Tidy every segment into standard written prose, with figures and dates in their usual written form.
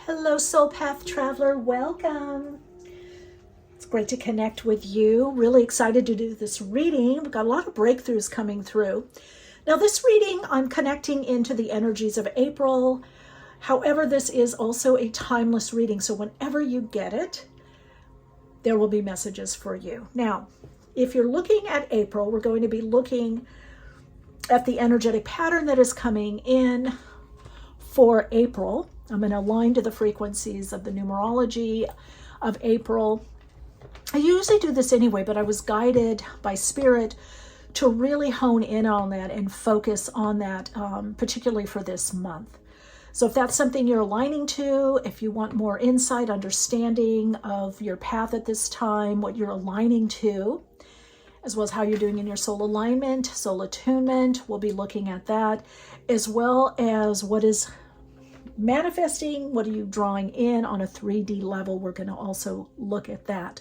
Hello, Soul Path Traveler. Welcome. It's great to connect with you. Really excited to do this reading. We've got a lot of breakthroughs coming through. Now, this reading, I'm connecting into the energies of April. However, this is also a timeless reading. So whenever you get it, there will be messages for you. Now, if you're looking at April, we're going to be looking at the energetic pattern that is coming in for April. I'm going to align to the frequencies of the numerology of April. I usually do this anyway, but I was guided by Spirit to really hone in on that and focus on that, particularly for this month. So if that's something you're aligning to, if you want more insight, understanding of your path at this time, what you're aligning to, as well as how you're doing in your soul alignment, soul attunement, we'll be looking at that, as well as what is manifesting, what are you drawing in on a 3D level. We're going to also look at that.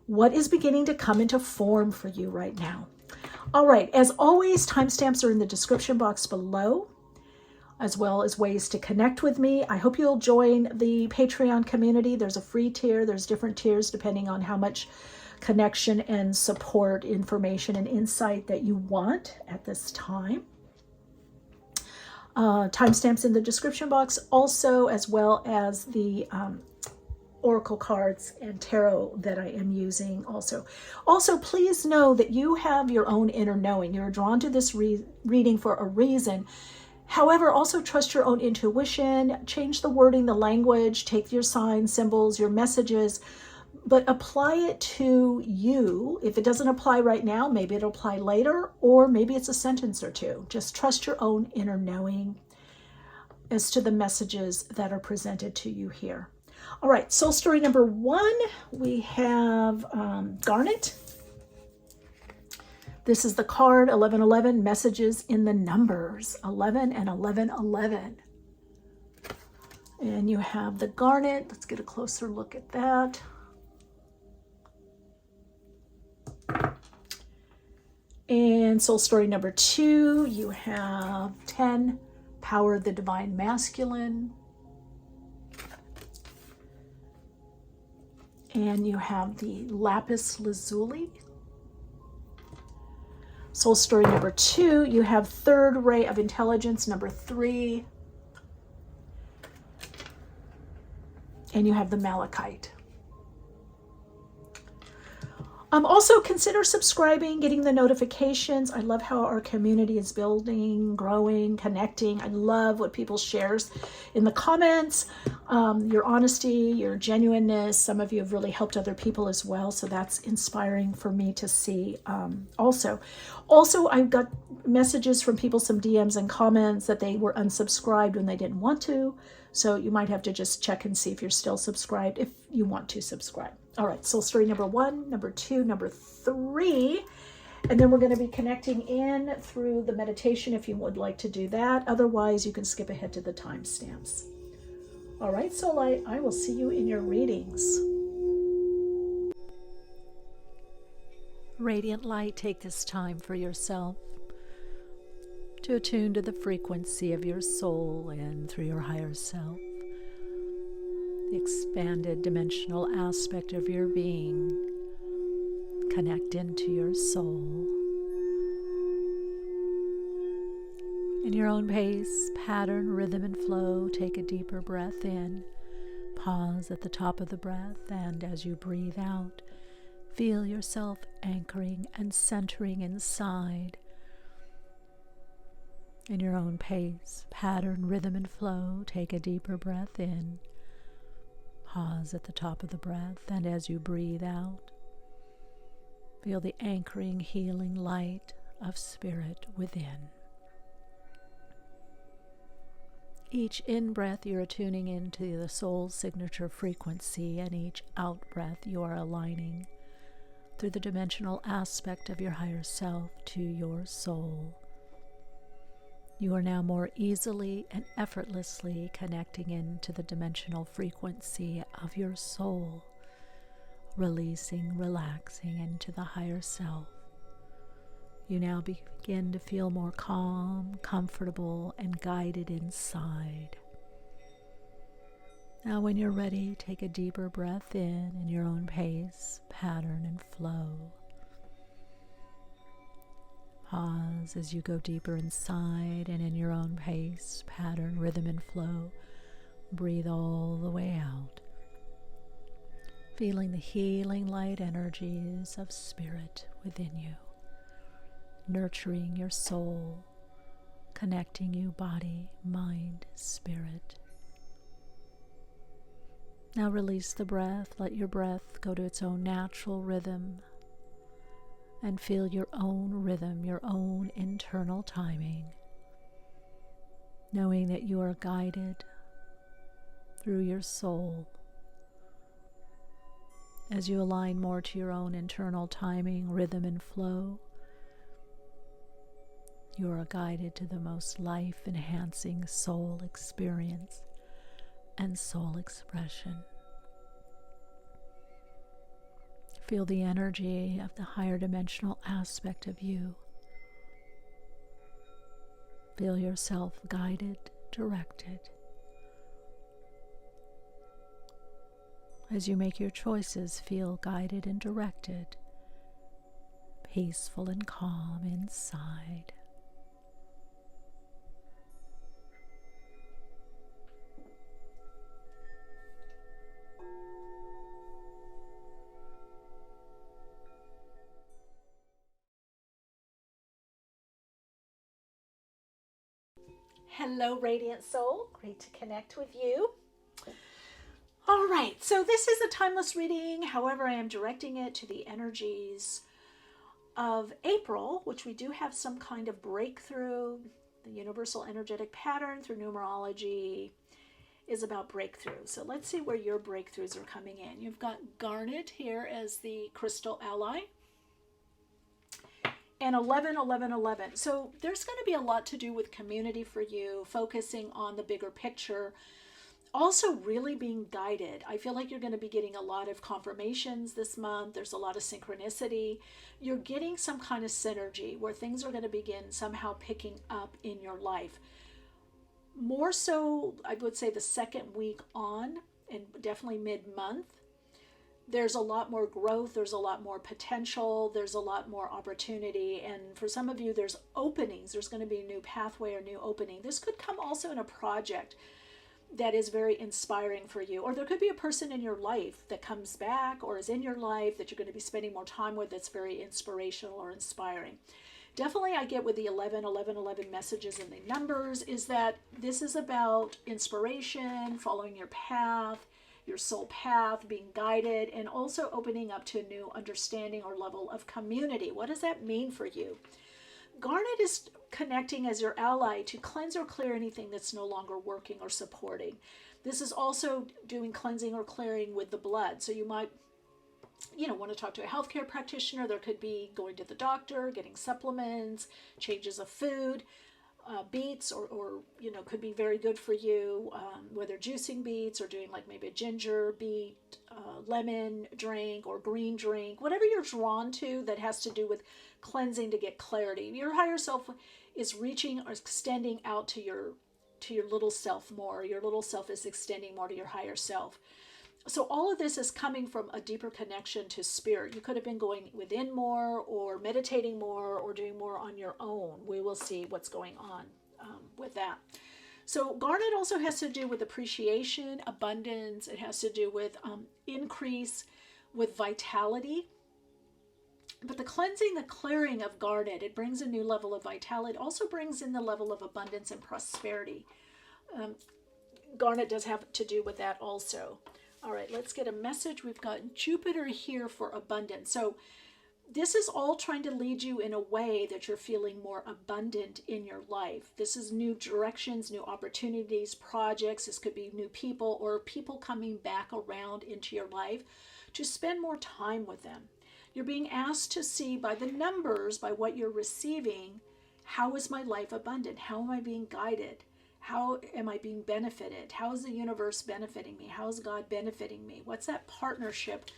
What is beginning to come into form for you right now? All right, as always, timestamps are in the description box below, as well as ways to connect with me. I hope you'll join the Patreon community. There's a free tier. There's different tiers depending on how much connection and support, information, and insight that you want at this time. Timestamps in the description box also, as well as the oracle cards and tarot that I am using also. Also, please know that you have your own inner knowing. You're drawn to this reading for a reason. However, also trust your own intuition, change the wording, the language, take your signs, symbols, your messages, but apply it to you. If it doesn't apply right now, maybe it'll apply later, or maybe it's a sentence or two. Just trust your own inner knowing as to the messages that are presented to you here. All right, soul story number 1, we have Garnet. This is the card 1111, messages in the numbers 11 and 1111. And you have the Garnet. Let's get a closer look at that. And soul story number 2, you have 10, power of the divine masculine. And you have the Lapis Lazuli. Soul story number 2, you have third ray of intelligence, number 3. And you have the Malachite. Also consider subscribing, getting the notifications. I love how our community is building, growing, connecting. I love what people shares in the comments, your honesty, your genuineness. Some of you have really helped other people as well, so that's inspiring for me to see. Also, I've got messages from people, some DMs and comments that they were unsubscribed when they didn't want to. So you might have to just check and see if you're still subscribed, if you want to subscribe. All right, soul story number 1, number 2, number 3. And then we're going to be connecting in through the meditation if you would like to do that. Otherwise, you can skip ahead to the timestamps. All right, soul light, I will see you in your readings. Radiant light, take this time for yourself to attune to the frequency of your soul and through your higher self, the expanded dimensional aspect of your being. Connect into your soul. In your own pace, pattern, rhythm, and flow, take a deeper breath in. Pause at the top of the breath, and as you breathe out, feel yourself anchoring and centering inside. In your own pace, pattern, rhythm, and flow, take a deeper breath in. Pause at the top of the breath, and as you breathe out, feel the anchoring, healing light of Spirit within. Each in-breath you're attuning into the soul's signature frequency, and each out-breath you are aligning through the dimensional aspect of your higher self to your soul. You are now more easily and effortlessly connecting into the dimensional frequency of your soul, releasing, relaxing into the higher self. You now begin to feel more calm, comfortable, and guided inside. Now when you're ready, take a deeper breath in your own pace, pattern, and flow. Pause as you go deeper inside and in your own pace, pattern, rhythm, and flow. Breathe all the way out, feeling the healing light energies of spirit within you, nurturing your soul, connecting you body, mind, spirit. Now release the breath. Let your breath go to its own natural rhythm and feel your own rhythm, your own internal timing, knowing that you are guided through your soul. As you align more to your own internal timing, rhythm, and flow, you are guided to the most life-enhancing soul experience and soul expression. Feel the energy of the higher dimensional aspect of you. Feel yourself guided, directed. As you make your choices, feel guided and directed, peaceful and calm inside. Hello, Radiant Soul. Great to connect with you. All right, so this is a timeless reading. However, I am directing it to the energies of April, which we do have some kind of breakthrough. The universal energetic pattern through numerology is about breakthrough. So let's see where your breakthroughs are coming in. You've got Garnet here as the crystal ally. And 11, 11, 11. So there's going to be a lot to do with community for you, focusing on the bigger picture. Also really being guided. I feel like you're going to be getting a lot of confirmations this month. There's a lot of synchronicity. You're getting some kind of synergy where things are going to begin somehow picking up in your life. More so, I would say the second week on, and definitely mid-month. There's a lot more growth, there's a lot more potential, there's a lot more opportunity, and for some of you there's openings. There's going to be a new pathway or new opening. This could come also in a project that is very inspiring for you, or there could be a person in your life that comes back or is in your life that you're going to be spending more time with that's very inspirational or inspiring. Definitely I get with the 11, 11, 11 messages and the numbers is that this is about inspiration, following your path, your soul path, being guided, and also opening up to a new understanding or level of community. What does that mean for you? Garnet is connecting as your ally to cleanse or clear anything that's no longer working or supporting. This is also doing cleansing or clearing with the blood. So you might, want to talk to a healthcare practitioner. There could be going to the doctor, getting supplements, changes of food. Beets or could be very good for you, whether juicing beets or doing like maybe a ginger beet, lemon drink or green drink, whatever you're drawn to that has to do with cleansing to get clarity. Your higher self is reaching or extending out to your little self more. Your little self is extending more to your higher self. So all of this is coming from a deeper connection to spirit. You could have been going within more or meditating more or doing more on your own. We will see what's going on with that. So Garnet also has to do with appreciation, abundance. It has to do with increase, with vitality. But the cleansing, the clearing of Garnet, it brings a new level of vitality. It also brings in the level of abundance and prosperity. Garnet does have to do with that also. All right, let's get a message. We've got Jupiter here for abundance. So this is all trying to lead you in a way that you're feeling more abundant in your life. This is new directions, new opportunities, projects. This could be new people or people coming back around into your life to spend more time with them. You're being asked to see by the numbers, by what you're receiving, how is my life abundant? How am I being guided? How am I being benefited? How is the universe benefiting me? How is God benefiting me? What's that partnership?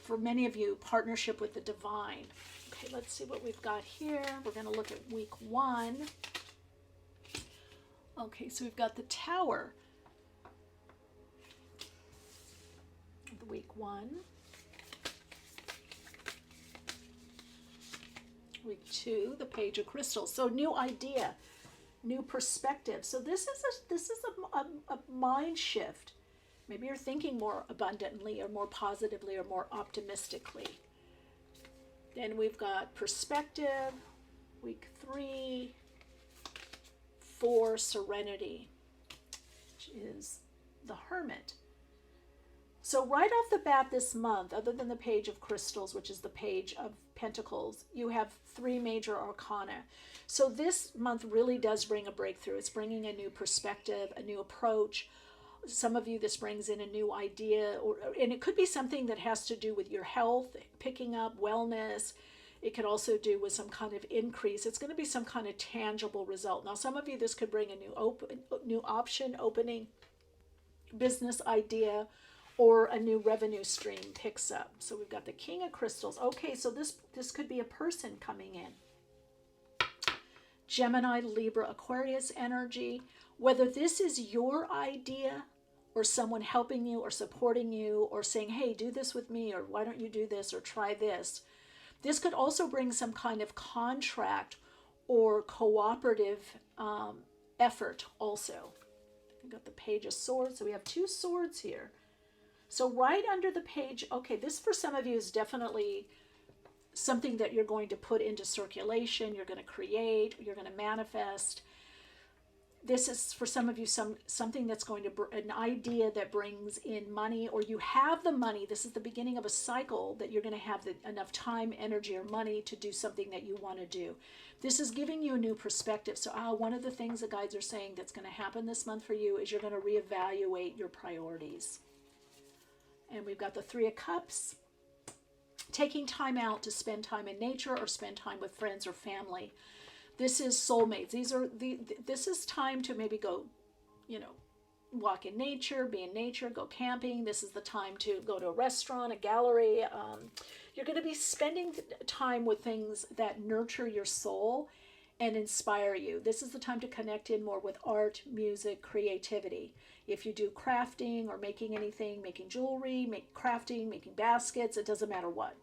For many of you, partnership with the divine. Okay, let's see what we've got here. We're going to look at week 1. Okay, so we've got the Tower. week 1. Week 2, the Page of Crystals. So new idea, new perspective. So this is a mind shift. Maybe you're thinking more abundantly or more positively or more optimistically. Then we've got perspective, week 3, 4, serenity, which is the Hermit. So right off the bat this month, other than the Page of Crystals, which is the Page of Pentacles, you have 3 major arcana. So this month really does bring a breakthrough. It's bringing a new perspective, a new approach. Some of you, this brings in a new idea, and it could be something that has to do with your health, picking up wellness. It could also do with some kind of increase. It's going to be some kind of tangible result. Now, some of you, this could bring a new option, opening, business idea, or a new revenue stream picks up. So we've got the King of Crystals. Okay, so this could be a person coming in. Gemini, Libra, Aquarius energy. Whether this is your idea or someone helping you or supporting you or saying, hey, do this with me, or why don't you do this, or try this. This could also bring some kind of contract or cooperative effort also. We've got the Page of Swords. So we have 2 swords here. So right under the page, okay, this for some of you is definitely something that you're going to put into circulation, you're going to create, you're going to manifest. This is for some of you something that's going to an idea that brings in money, or you have the money. This is the beginning of a cycle that you're going to have enough time, energy, or money to do something that you want to do. This is giving you a new perspective. So one of the things the guides are saying that's going to happen this month for you is you're going to reevaluate your priorities. And we've got the 3 of Cups. Taking time out to spend time in nature or spend time with friends or family. This is soulmates. This is time to maybe go, walk in nature, be in nature, go camping. This is the time to go to a restaurant, a gallery. You're going to be spending time with things that nurture your soul and inspire you. This is the time to connect in more with art, music, creativity. If you do crafting or making anything, making jewelry, crafting, making baskets, it doesn't matter what.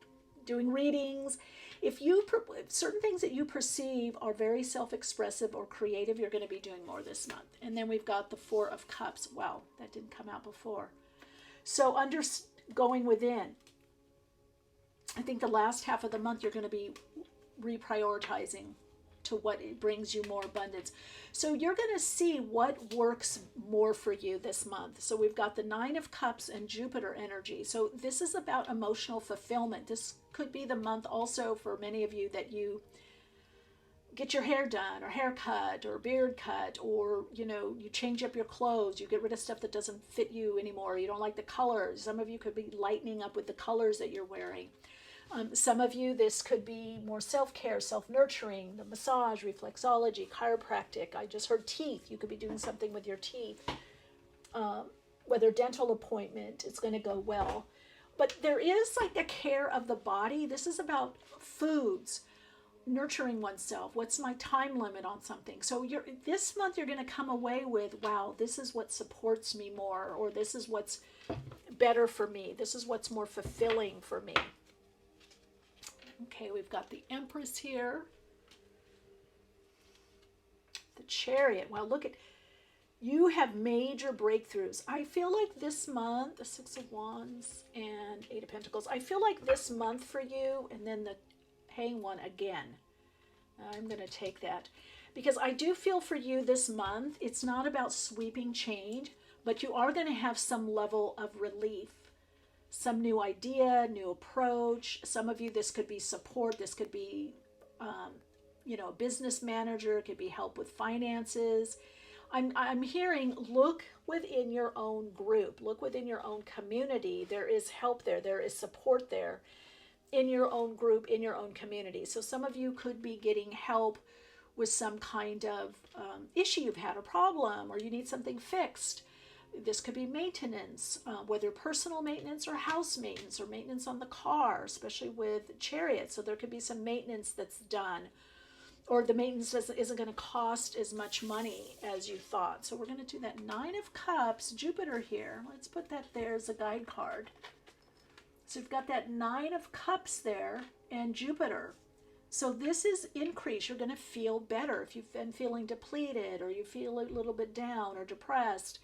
Doing readings. If certain things that you perceive are very self-expressive or creative, you're going to be doing more this month. And then we've got the 4 of Cups. Wow, that didn't come out before. So going within. I think the last half of the month you're going to be reprioritizing to what it brings you more abundance. So you're going to see what works more for you this month. So we've got the 9 of Cups and Jupiter energy. So this is about emotional fulfillment. This could be the month also for many of you that you get your hair done or haircut or beard cut, or you change up your clothes, you get rid of stuff that doesn't fit you anymore, you don't like the colors. Some of you could be lightening up with the colors that you're wearing. Some of you, this could be more self-care, self-nurturing, the massage, reflexology, chiropractic. I just heard teeth. You could be doing something with your teeth. Whether dental appointment, it's going to go well. But there is like a care of the body. This is about foods, nurturing oneself. What's my time limit on something? So this month you're going to come away with, wow, this is what supports me more, or this is what's better for me. This is what's more fulfilling for me. Okay, we've got the Empress here. The Chariot. Well, look at, you have major breakthroughs. I feel like this month, the 6 of Wands and 8 of Pentacles, I feel like this month for you, and then the Hanged One again. I'm going to take that. Because I do feel for you this month, it's not about sweeping change, but you are going to have some level of relief. Some new idea, new approach. Some of you, this could be support. This could be, a business manager. It could be help with finances. I'm hearing, look within your own group. Look within your own community. There is help there. There is support there in your own group, in your own community. So some of you could be getting help with some kind of issue you've had, a problem, or you need something fixed. This could be maintenance, whether personal maintenance or house maintenance or maintenance on the car, especially with Chariot. So there could be some maintenance that's done, or the maintenance isn't going to cost as much money as you thought. So we're going to do that 9 of Cups, Jupiter here. Let's put that there as a guide card. So you've got that 9 of Cups there and Jupiter. So this is increase. You're going to feel better if you've been feeling depleted or you feel a little bit down or depressed.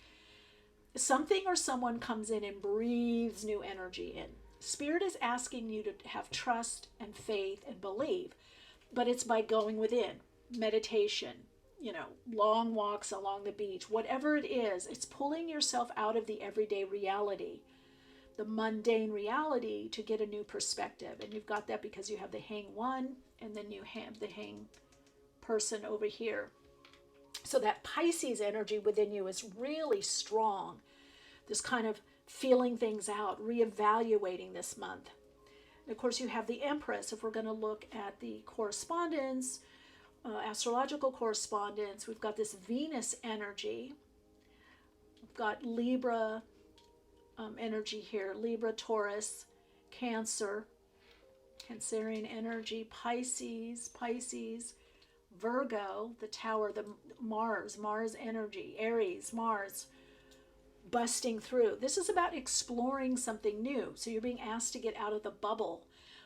Something or someone comes in and breathes new energy in. Spirit is asking you to have trust and faith and believe, but it's by going within. Meditation, long walks along the beach, whatever it is, it's pulling yourself out of the everyday reality, the mundane reality, to get a new perspective. And you've got that because you have the Hang One, and then you have the Hang person over here. So that Pisces energy within you is really strong. This kind of feeling things out, reevaluating this month. And of course, you have the Empress. If we're going to look at the correspondence, astrological correspondence, we've got this Venus energy. We've got Libra energy here. Libra, Taurus, Cancer, Cancerian energy, Pisces, Virgo, the Tower, the Mars energy, Aries, Mars, busting through. This is about exploring something new. So you're being asked to get out of the bubble.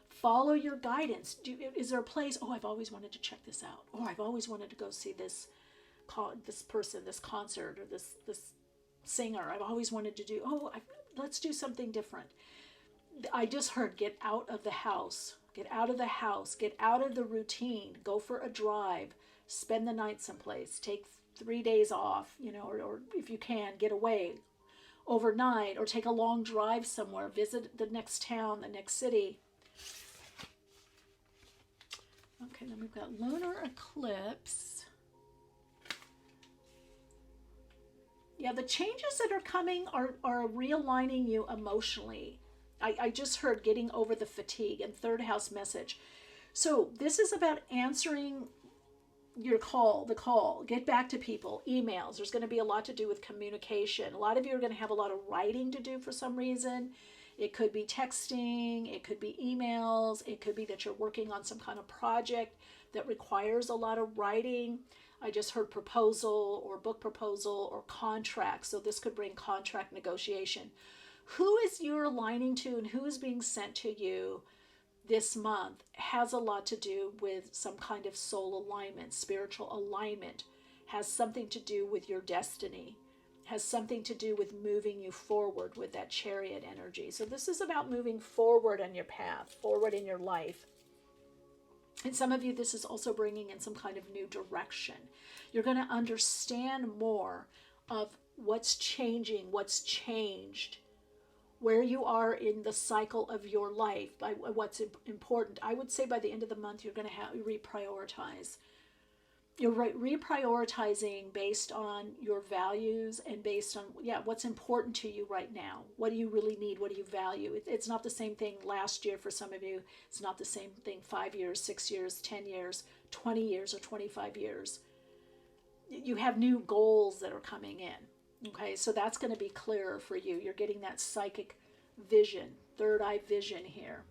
Follow your guidance. Is there a place? Oh, I've always wanted to check this out. Oh, I've always wanted to go see this person, this concert, or this singer. I've always wanted to do. Let's do something different. I just heard, get out of the house. Get out of the house. Get out of the routine. Go for a drive. Spend the night someplace. Take 3 days off, or if you can, get away overnight, or take a long drive somewhere. Visit the next town, the next city. Okay, then we've got lunar eclipse. Yeah, the changes that are coming are realigning you emotionally. I just heard getting over the fatigue, and third house message. So this is about answering the call, get back to people, emails. There's going to be a lot to do with communication. A lot of you are going to have a lot of writing to do for some reason. It could be texting, it could be emails, it could be that you're working on some kind of project that requires a lot of writing. I just heard proposal or book proposal or contract. So this could bring contract negotiation. Who is you're aligning to and who is being sent to you this month has a lot to do with some kind of soul alignment, spiritual alignment, has something to do with your destiny, has something to do with moving you forward with that Chariot energy. So this is about moving forward on your path, forward in your life. And some of you, this is also bringing in some kind of new direction. You're going to understand more of what's changing, what's changed, where you are in the cycle of your life, by what's important. I would say by the end of the month, you're going to have reprioritize. You're reprioritizing based on your values and based on, what's important to you right now. What do you really need? What do you value? It's not the same thing last year for some of you. It's not the same thing 5 years, 6 years, 10 years, 20 years, or 25 years. You have new goals that are coming in. Okay, so that's going to be clearer for you. You're getting that psychic vision, third eye vision here.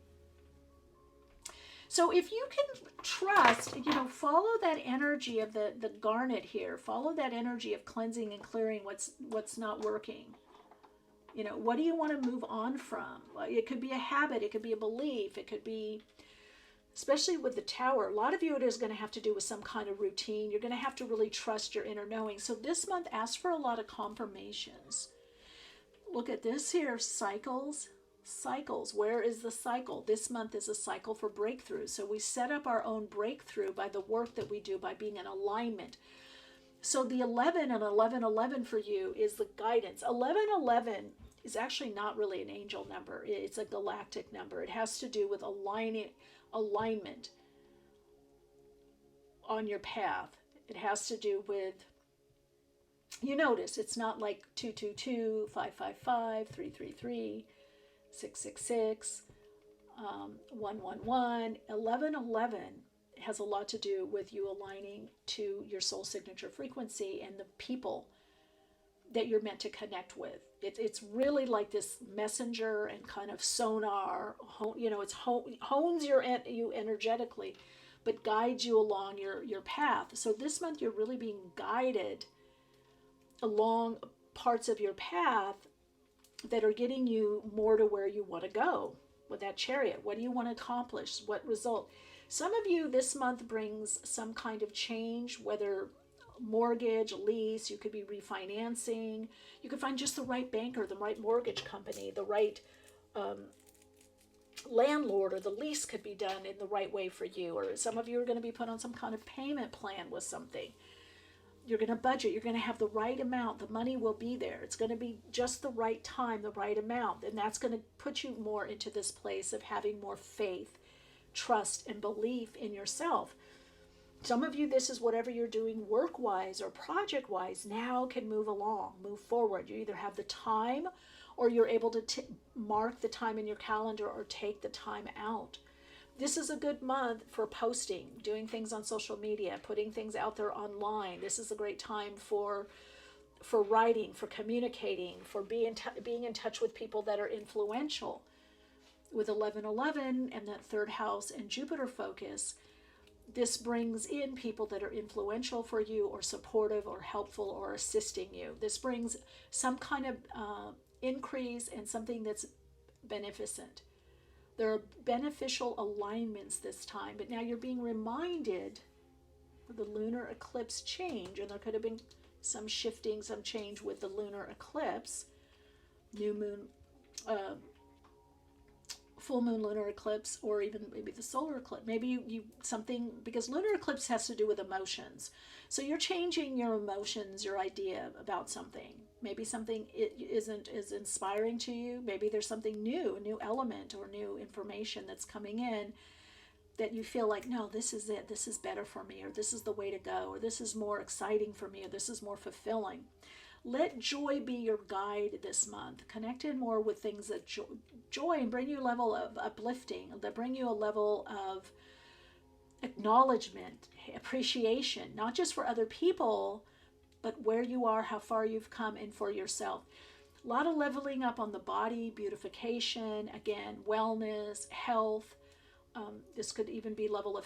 So if you can trust, follow that energy of the garnet here. Follow that energy of cleansing and clearing what's not working. What do you want to move on from? It could be a habit. It could be a belief. It could be, especially with the Tower, a lot of you, it is going to have to do with some kind of routine. You're going to have to really trust your inner knowing. So this month, ask for a lot of confirmations. Look at this here, cycles. Where is the cycle? This month is a cycle for breakthrough. So we set up our own breakthrough by the work that we do, by being in alignment. So the 11 and 1111 for you is the guidance. 1111 is actually not really an angel number. It's a galactic number. It has to do with alignment on your path. It has to do with, you notice, it's not like 222, 555, 333, 666, 111. 1111 has a lot to do with you aligning to your soul signature frequency and the people that you're meant to connect with. It's really like this messenger and kind of sonar, it hones you energetically, but guides you along your path. So this month you're really being guided along parts of your path that are getting you more to where you want to go. with that Chariot. What do you want to accomplish? What result? Some of you this month brings some kind of change, whether mortgage, lease, you could be refinancing. You could find just the right banker, the right mortgage company, the right landlord, or the lease could be done in the right way for you. Or some of you are going to be put on some kind of payment plan with something. You're going to budget. You're going to have the right amount. The money will be there. It's going to be just the right time, the right amount. And that's going to put you more into this place of having more faith, trust, and belief in yourself. Some of you, this is whatever you're doing work-wise or project-wise now can move along, move forward. You either have the time, or you're able to mark the time in your calendar or take the time out. This is a good month for posting, doing things on social media, putting things out there online. This is a great time for writing, for communicating, for being in touch with people that are influential. With 1111 and that third house and Jupiter focus, this brings in people that are influential for you, or supportive, or helpful, or assisting you. This brings some kind of increase and something that's beneficent. There are beneficial alignments this time, but now you're being reminded of the lunar eclipse change, and there could have been some shifting, some change with the lunar eclipse, new moon, full moon lunar eclipse, or even maybe the solar eclipse. Maybe you something, because lunar eclipse has to do with emotions. So you're changing your emotions, your idea about something. Maybe something isn't as inspiring to you. Maybe there's something new, a new element or new information that's coming in that you feel like, no, this is it. This is better for me, or this is the way to go, or this is more exciting for me, or this is more fulfilling. Let joy be your guide this month. Connect in more with things that joy and bring you a level of uplifting, that bring you a level of acknowledgement, appreciation, not just for other people, but where you are, how far you've come, and for yourself. A lot of leveling up on the body, beautification, again, wellness, health. This could even be level of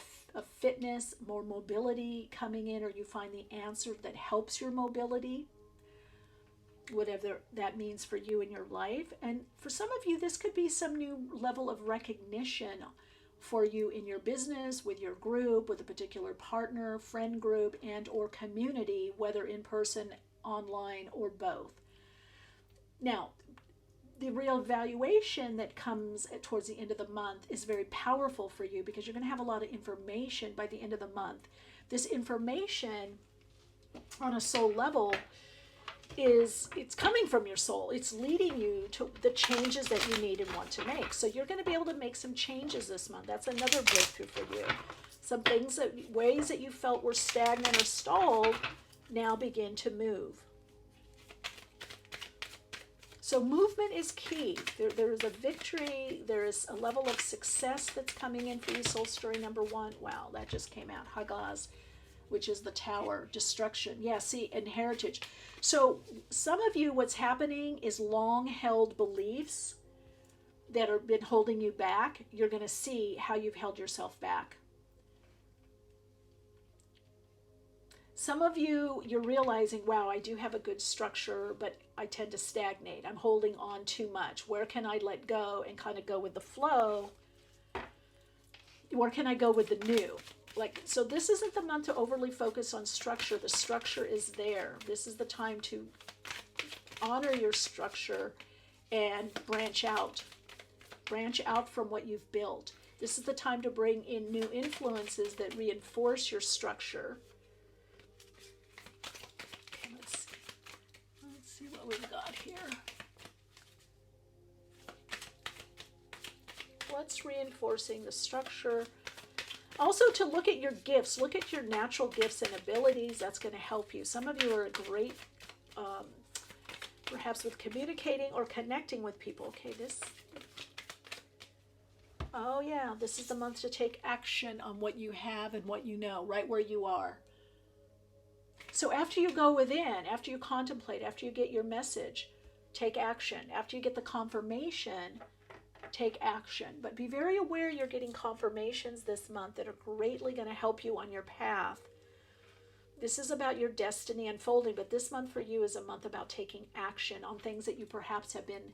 fitness, more mobility coming in, or you find the answer that helps your mobility, whatever that means for you in your life. And for some of you, this could be some new level of recognition for you in your business, with your group, with a particular partner, friend group, and or community, whether in person, online, or both. Now, the real evaluation that comes towards the end of the month is very powerful for you, because you're going to have a lot of information by the end of the month. This information on a soul level it's coming from your soul. It's leading you to the changes that you need and want to make. So you're going to be able to make some changes this month. That's another breakthrough for you. Some things, ways that you felt were stagnant or stalled, now begin to move. So movement is key. There is a victory. There is a level of success that's coming in for you, soul story number 1. Wow, that just came out. Hagaz, which is the tower, destruction. Yeah, see, and heritage. So some of you, what's happening is long-held beliefs that have been holding you back. You're going to see how you've held yourself back. Some of you, you're realizing, wow, I do have a good structure, but I tend to stagnate. I'm holding on too much. Where can I let go and kind of go with the flow? Where can I go with the new? So this isn't the month to overly focus on structure. The structure is there. This is the time to honor your structure and branch out. Branch out from what you've built. This is the time to bring in new influences that reinforce your structure. Okay, let's see what we've got here. What's reinforcing the structure? Also, to look at your gifts, look at your natural gifts and abilities. That's going to help you. Some of you are great, perhaps with communicating or connecting with people. Okay, oh yeah, this is the month to take action on what you have and what you know, right where you are. So after you go within, after you contemplate, after you get your message, take action. After you get the confirmation, take action. But be very aware you're getting confirmations this month that are greatly going to help you on your path. This is about your destiny unfolding, but this month for you is a month about taking action on things that you perhaps have been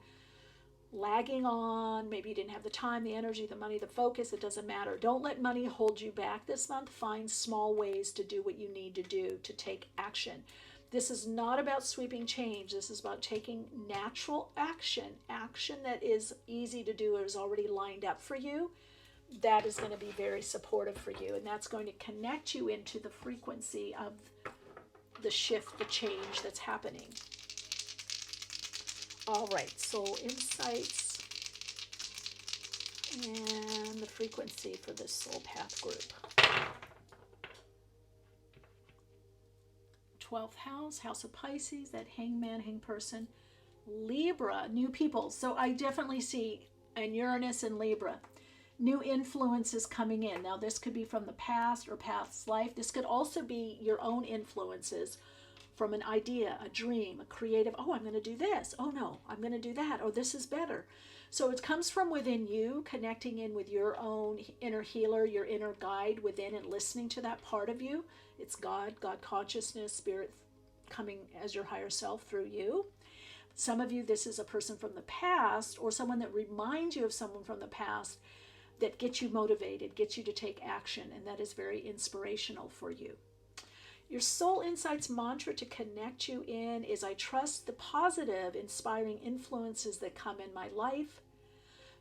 lagging on. Maybe you didn't have the time, the energy, the money, the focus. It doesn't matter. Don't let money hold you back this month. Find small ways to do what you need to do to take action. This is not about sweeping change. This is about taking natural action, action that is easy to do or is already lined up for you. That is going to be very supportive for you, and that's going to connect you into the frequency of the shift, the change that's happening. All right, soul insights and the frequency for this soul path group. 12th house, house of Pisces, that hangman, hang person. Libra, new people. So I definitely see, and Uranus and Libra, new influences coming in. Now this could be from the past or past life. This could also be your own influences from an idea, a dream, a creative, oh, I'm going to do this. Oh no, I'm going to do that. Oh, this is better. So it comes from within you, connecting in with your own inner healer, your inner guide within, and listening to that part of you. It's God, God consciousness, spirit coming as your higher self through you. Some of you, this is a person from the past or someone that reminds you of someone from the past that gets you motivated, gets you to take action, and that is very inspirational for you. Your soul insights mantra to connect you in is, I trust the positive, inspiring influences that come in my life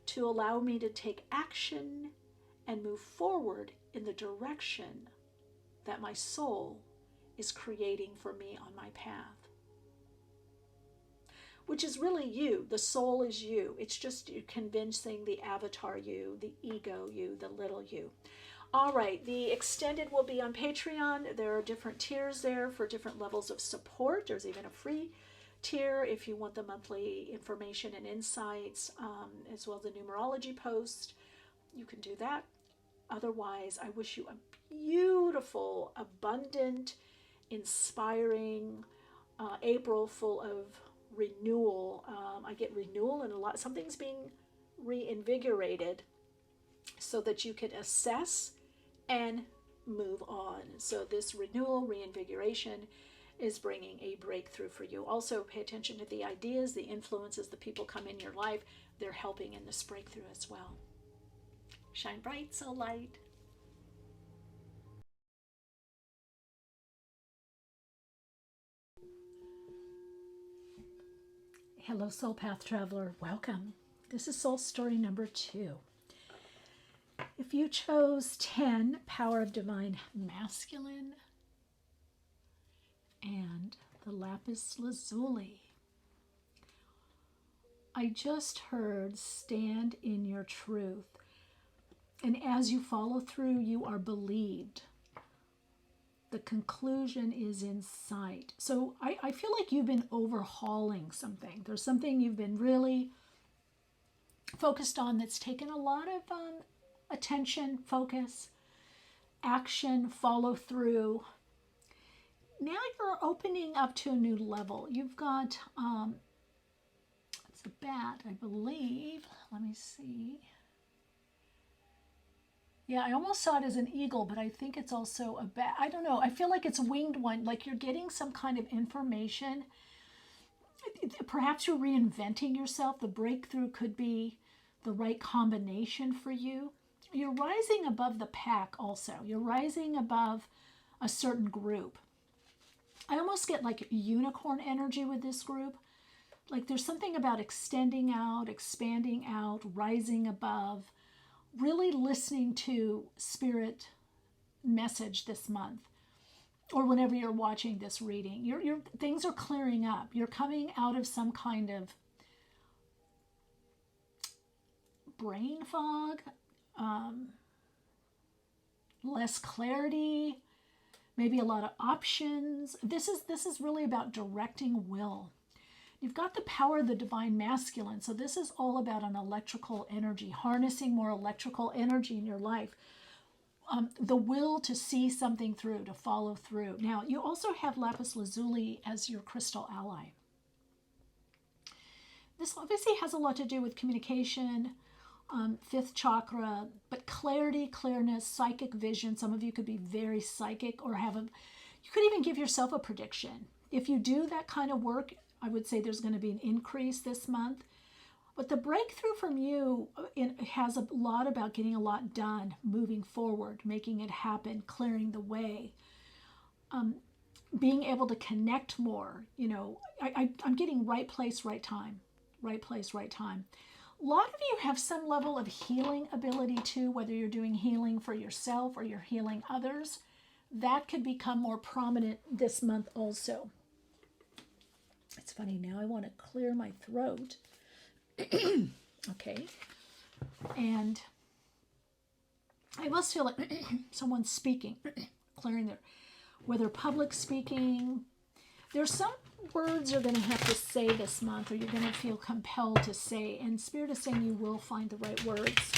to allow me to take action and move forward in the direction that my soul is creating for me on my path. Which is really you. The soul is you. It's just you convincing the avatar you, the ego you, the little you. All right, the extended will be on Patreon. There are different tiers there for different levels of support. There's even a free tier if you want the monthly information and insights, as well as the numerology post. You can do that. Otherwise, I wish you a beautiful, abundant, inspiring April full of renewal. I get renewal and a lot. Something's being reinvigorated so that you can assess and move on. So this renewal, reinvigoration is bringing a breakthrough for you. Also, pay attention to the ideas, the influences, the people come in your life. They're helping in this breakthrough as well. Shine bright, so light. Hello, Soul Path Traveler. Welcome. This is Soul Story number 2. If you chose 10, Power of Divine Masculine, and the Lapis Lazuli, I just heard stand in your truth. And as you follow through, you are believed. The conclusion is in sight. So I feel like you've been overhauling something. There's something you've been really focused on that's taken a lot of attention, focus, action, follow through. Now you're opening up to a new level. You've got, it's a bat, I believe. Let me see. Yeah, I almost saw it as an eagle, but I think it's also a bat. I don't know. I feel like it's a winged one, like you're getting some kind of information. Perhaps you're reinventing yourself. The breakthrough could be the right combination for you. You're rising above the pack also. You're rising above a certain group. I almost get like unicorn energy with this group. Like there's something about extending out, expanding out, rising above, really listening to spirit message this month or whenever you're watching this reading. Your things are clearing up. You're coming out of some kind of brain fog, less clarity, maybe a lot of options. This is really about directing will. You've got the power of the divine masculine. So this is all about an electrical energy, harnessing more electrical energy in your life. The will to see something through, to follow through. Now, you also have Lapis Lazuli as your crystal ally. This obviously has a lot to do with communication, fifth chakra, but clarity, clearness, psychic vision. Some of you could be very psychic or you could even give yourself a prediction. If you do that kind of work, I would say there's going to be an increase this month. But the breakthrough from you has a lot about getting a lot done, moving forward, making it happen, clearing the way, being able to connect more. You know, I'm getting right place, right time, right place, right time. A lot of you have some level of healing ability too, whether you're doing healing for yourself or you're healing others. That could become more prominent this month also. It's funny, now I want to clear my throat. Okay. And I almost feel like someone's speaking, clearing their, whether public speaking. There's some words you're going to have to say this month, or you're going to feel compelled to say, and Spirit is saying you will find the right words.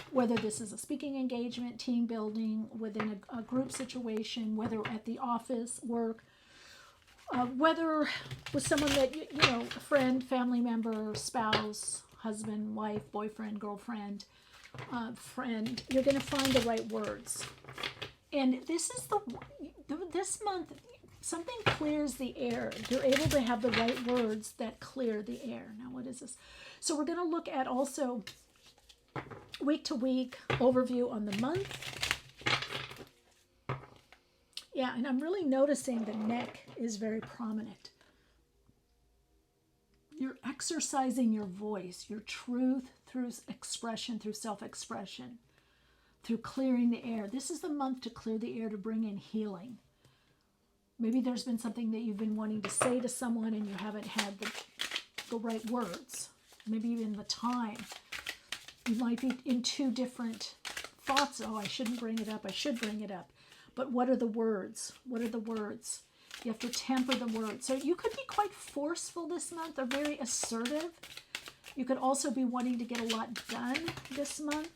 Whether this is a speaking engagement, team building, within a group situation, whether at the office, work, whether with someone that, you know, a friend, family member, spouse, husband, wife, boyfriend, girlfriend, friend, you're going to find the right words. And this is this month, something clears the air. You're able to have the right words that clear the air. Now, what is this? So we're going to look at also week to week overview on the month. Yeah, and I'm really noticing the neck is very prominent. You're exercising your voice, your truth through expression, through self-expression, through clearing the air. This is the month to clear the air, to bring in healing. Maybe there's been something that you've been wanting to say to someone and you haven't had the right words. Maybe even the time. You might be in two different thoughts. Oh, I shouldn't bring it up. I should bring it up. But what are the words? What are the words? You have to temper the words. So you could be quite forceful this month, or very assertive. You could also be wanting to get a lot done this month.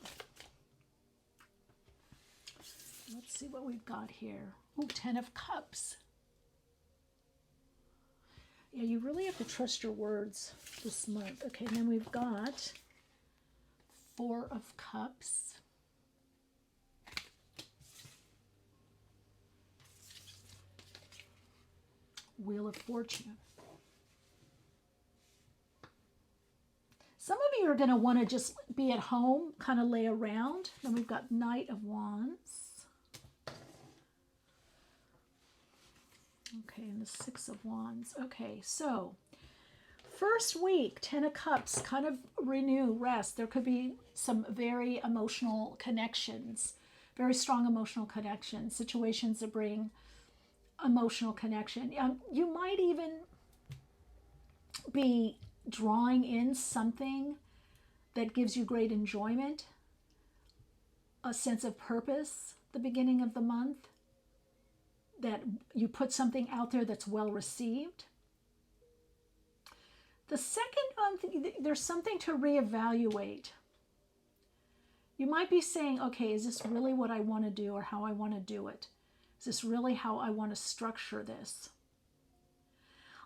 Let's see what we've got here. Ooh, 10 of Cups. Yeah, you really have to trust your words this month. Okay, and then we've got 4 of Cups. Wheel of Fortune. Some of you are going to want to just be at home, kind of lay around. Then we've got Knight of Wands. Okay, and the 6 of Wands. Okay, so first week, 10 of Cups, kind of renew, rest. There could be some very emotional connections, very strong emotional connections, situations that bring emotional connection. You might even be drawing in something that gives you great enjoyment, a sense of purpose, the beginning of the month, that you put something out there that's well received. The second month, there's something to reevaluate. You might be saying, okay, is this really what I want to do, or how I want to do it? Is this really how I want to structure this?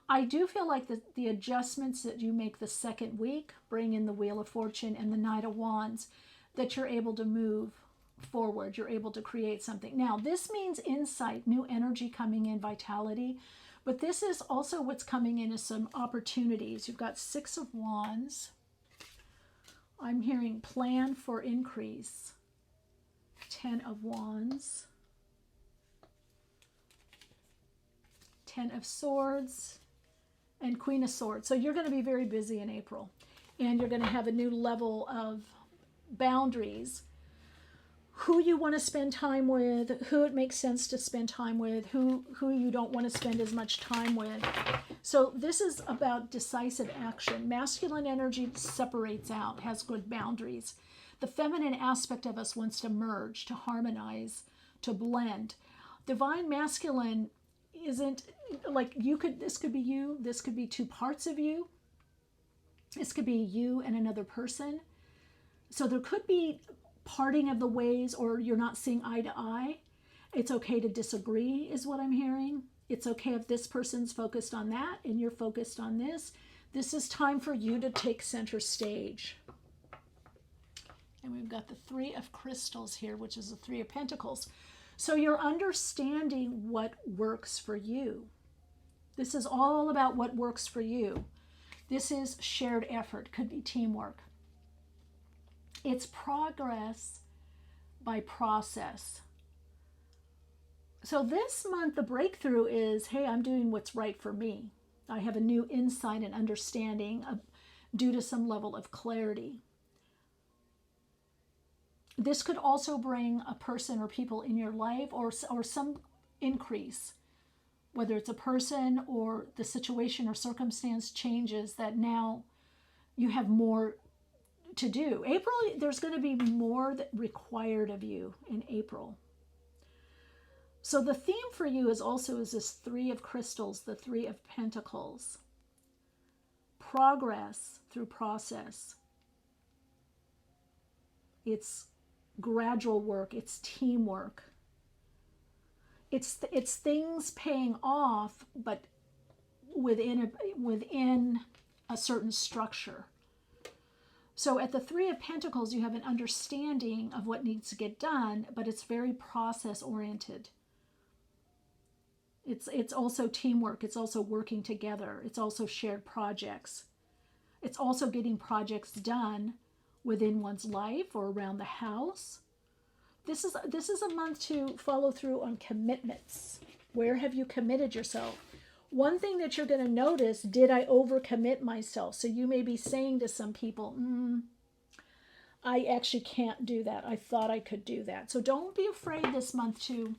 I do feel like the adjustments that you make the second week, bring in the Wheel of Fortune and the Knight of Wands, that you're able to move forward. You're able to create something. Now, this means insight, new energy coming in, vitality. But this is also what's coming in as some opportunities. You've got 6 of Wands. I'm hearing plan for increase. 10 of Wands. 10 of Swords, and Queen of Swords. So you're going to be very busy in April, and you're going to have a new level of boundaries. Who you want to spend time with, who it makes sense to spend time with, who you don't want to spend as much time with. So this is about decisive action. Masculine energy separates out, has good boundaries. The feminine aspect of us wants to merge, to harmonize, to blend. Divine masculine isn't like this could be you, this could be two parts of you, this could be you and another person. So there could be parting of the ways, or you're not seeing eye to eye. It's okay to disagree, is what I'm hearing. It's okay if this person's focused on that and you're focused on this. This is time for you to take center stage. And we've got the 3 of Crystals here, which is the 3 of Pentacles. So you're understanding what works for you. This is all about what works for you. This is shared effort, could be teamwork. It's progress by process. So this month, the breakthrough is, hey, I'm doing what's right for me. I have a new insight and understanding due to some level of clarity. This could also bring a person or people in your life or some increase, whether it's a person or the situation or circumstance changes that now you have more to do. April, there's going to be more that required of you in April. So the theme for you is this Three of Crystals, the Three of Pentacles. Progress through process. It's gradual work. It's teamwork. It's things paying off, but within a certain structure. So at the Three of Pentacles, you have an understanding of what needs to get done, but it's very process oriented. It's also teamwork. It's also working together. It's also shared projects. It's also getting projects done within one's life or around the house. This is a month to follow through on commitments. Where have you committed yourself? One thing that you're going to notice, did I overcommit myself? So you may be saying to some people, I actually can't do that. I thought I could do that. So don't be afraid this month to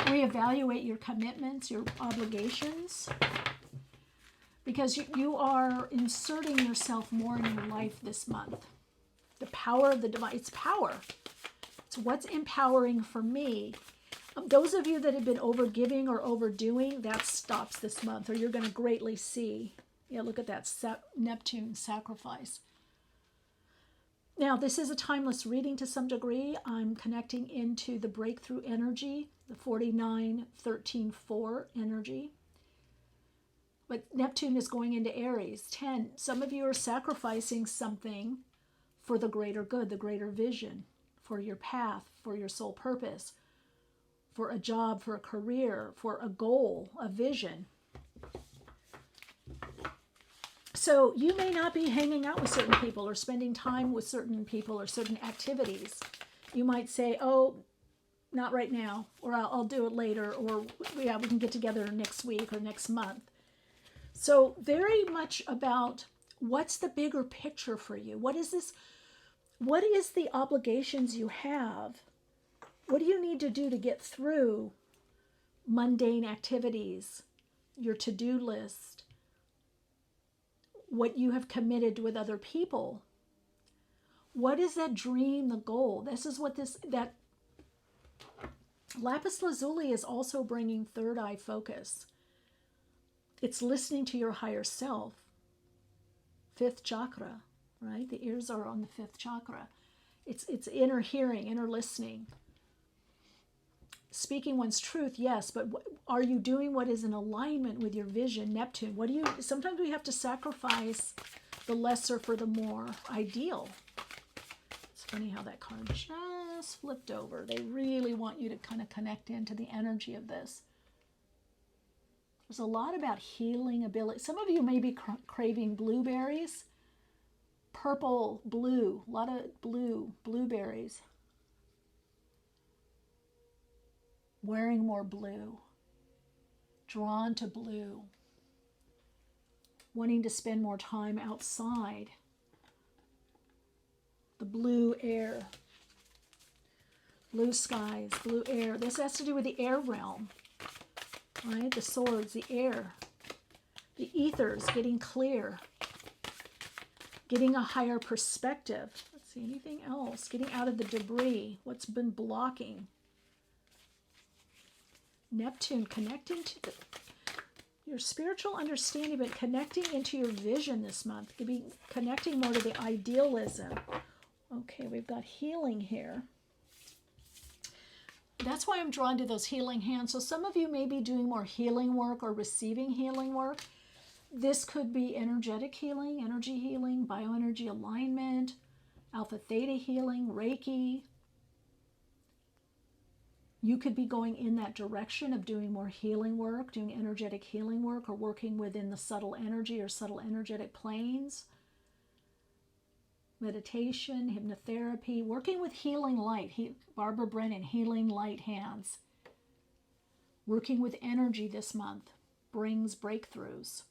reevaluate your commitments, your obligations, because you are inserting yourself more in your life this month. The power of the divine, it's power. It's what's empowering for me. Those of you that have been overgiving or overdoing, that stops this month, or you're going to greatly see. Yeah, look at that Neptune sacrifice. Now, this is a timeless reading to some degree. I'm connecting into the breakthrough energy, the 49-13-4 energy. But Neptune is going into Aries, 10. Some of you are sacrificing something for the greater good, the greater vision, for your path, for your soul purpose, for a job, for a career, for a goal, a vision. So you may not be hanging out with certain people or spending time with certain people or certain activities. You might say, oh, not right now, or I'll do it later, or yeah, we can get together next week or next month. So very much about what's the bigger picture for you? What is this? What is the obligations you have? What do you need to do to get through mundane activities, your to-do list, what you have committed with other people? What is that dream, the goal? This is what that Lapis Lazuli is also bringing third eye focus. It's listening to your higher self. Fifth chakra, right? The ears are on the fifth chakra. It's inner hearing, inner listening. Speaking one's truth, yes, but are you doing what is in alignment with your vision, Neptune? Sometimes we have to sacrifice the lesser for the more ideal. It's funny how that card just flipped over. They really want you to kind of connect into the energy of this. There's a lot about healing ability. Some of you may be craving blueberries. Purple, blue, a lot of blueberries. Wearing more blue. Drawn to blue. Wanting to spend more time outside. The blue air. Blue skies, blue air. This has to do with the air realm. Right? The swords, the air. The ethers, getting clear. Getting a higher perspective. Let's see, anything else? Getting out of the debris. What's been blocking? Neptune connecting to your spiritual understanding, but connecting into your vision this month. Connecting more to the idealism. Okay, we've got healing here. That's why I'm drawn to those healing hands. So some of you may be doing more healing work or receiving healing work. This could be energetic healing, energy healing, bioenergy alignment, alpha theta healing, Reiki. You could be going in that direction of doing more healing work, doing energetic healing work, or working within the subtle energy or subtle energetic planes. Meditation, hypnotherapy, working with healing light. Barbara Brennan, healing light hands. Working with energy this month brings breakthroughs.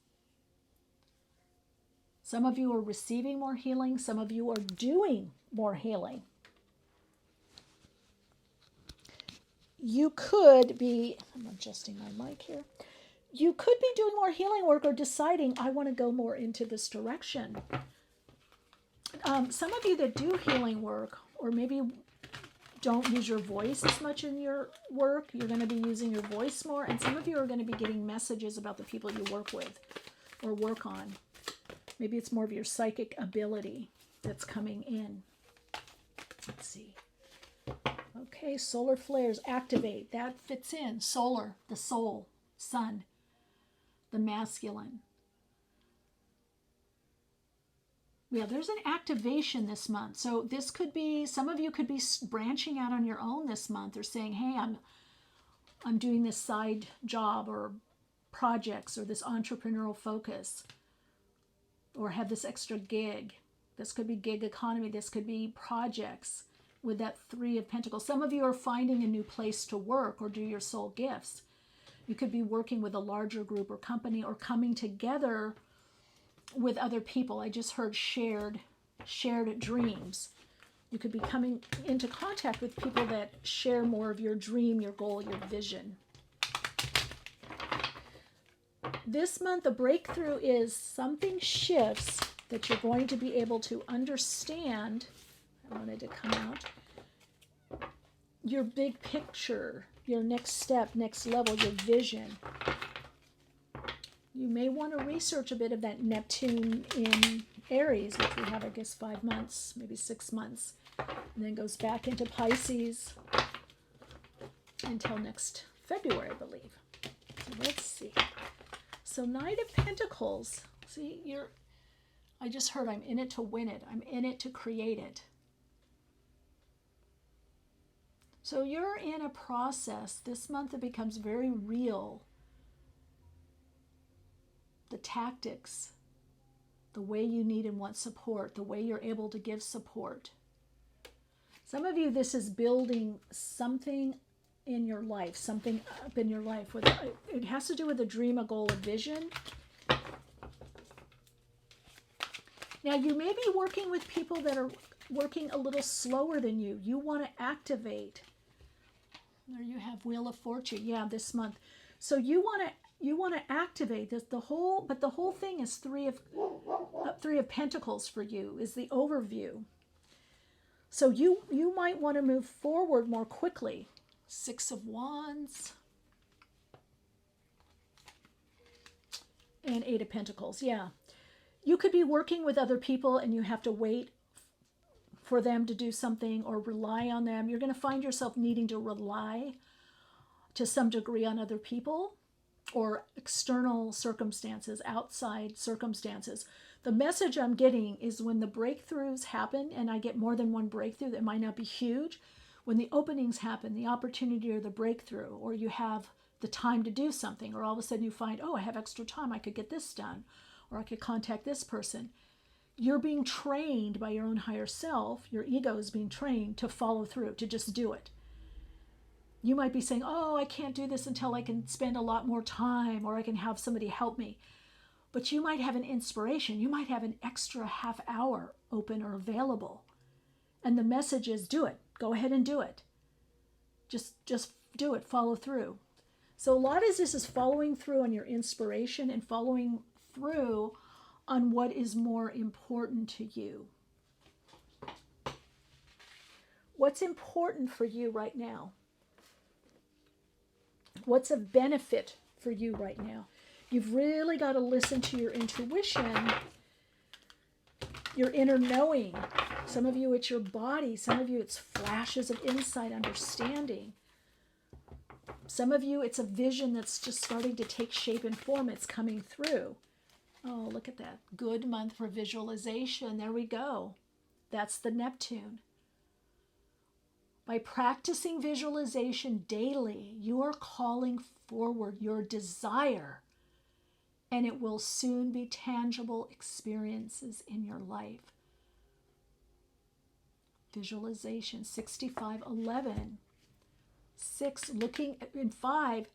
Some of you are receiving more healing. Some of you are doing more healing. You could be, I'm adjusting my mic here. You could be doing more healing work or deciding, I want to go more into this direction. Some of you that do healing work, or maybe don't use your voice as much in your work, you're going to be using your voice more. And some of you are going to be getting messages about the people you work with or work on. Maybe it's more of your psychic ability that's coming in. Let's see. Okay, solar flares, activate. That fits in. Solar, the soul, sun, the masculine. Yeah, there's an activation this month. So this could be, some of you could be branching out on your own this month or saying, hey, I'm doing this side job or projects or this entrepreneurial focus or have this extra gig. This could be gig economy. This could be projects with that Three of Pentacles. Some of you are finding a new place to work or do your soul gifts. You could be working with a larger group or company or coming together with other people. I just heard shared dreams. You could be coming into contact with people that share more of your dream, your goal, your vision. This month, the breakthrough is something shifts that you're going to be able to understand. I wanted to come out. Your big picture, your next step, next level, your vision. You may want to research a bit of that Neptune in Aries, which we have, I guess, 5 months, maybe 6 months. And then goes back into Pisces until next February, I believe. So let's see. So Knight of Pentacles. See, I just heard I'm in it to win it. I'm in it to create it. So you're in a process. This month it becomes very real. The tactics, the way you need and want support, the way you're able to give support. Some of you, this is building something in your life, something up in your life. It has to do with a dream, a goal, a vision. Now, you may be working with people that are working a little slower than you. You want to activate. There you have Wheel of Fortune. Yeah, this month. So you want to activate this. The whole thing is Three of Pentacles for you is the overview. So you might want to move forward more quickly. Six of Wands and Eight of Pentacles. Yeah, you could be working with other people and you have to wait for them to do something or rely on them. You're going to find yourself needing to rely to some degree on other people or external circumstances, outside circumstances. The message I'm getting is when the breakthroughs happen, and I get more than one breakthrough that might not be huge, when the openings happen, the opportunity or the breakthrough, or you have the time to do something, or all of a sudden you find, oh, I have extra time, I could get this done, or I could contact this person. You're being trained by your own higher self, your ego is being trained to follow through, to just do it. You might be saying, oh, I can't do this until I can spend a lot more time, or I can have somebody help me. But you might have an inspiration. You might have an extra half hour open or available. And the message is, do it. Go ahead and do it. Just do it. Follow through. So a lot of this is following through on your inspiration and following through on what is more important to you. What's important for you right now? What's of benefit for you right now? You've really got to listen to your intuition, your inner knowing. Some of you, it's your body. Some of you, it's flashes of insight, understanding. Some of you, it's a vision that's just starting to take shape and form. It's coming through. Oh, look at that. Good month for visualization. There we go. That's the Neptune. By practicing visualization daily, you are calling forward your desire, and it will soon be tangible experiences in your life. Visualization, 6511. 6, looking in 5,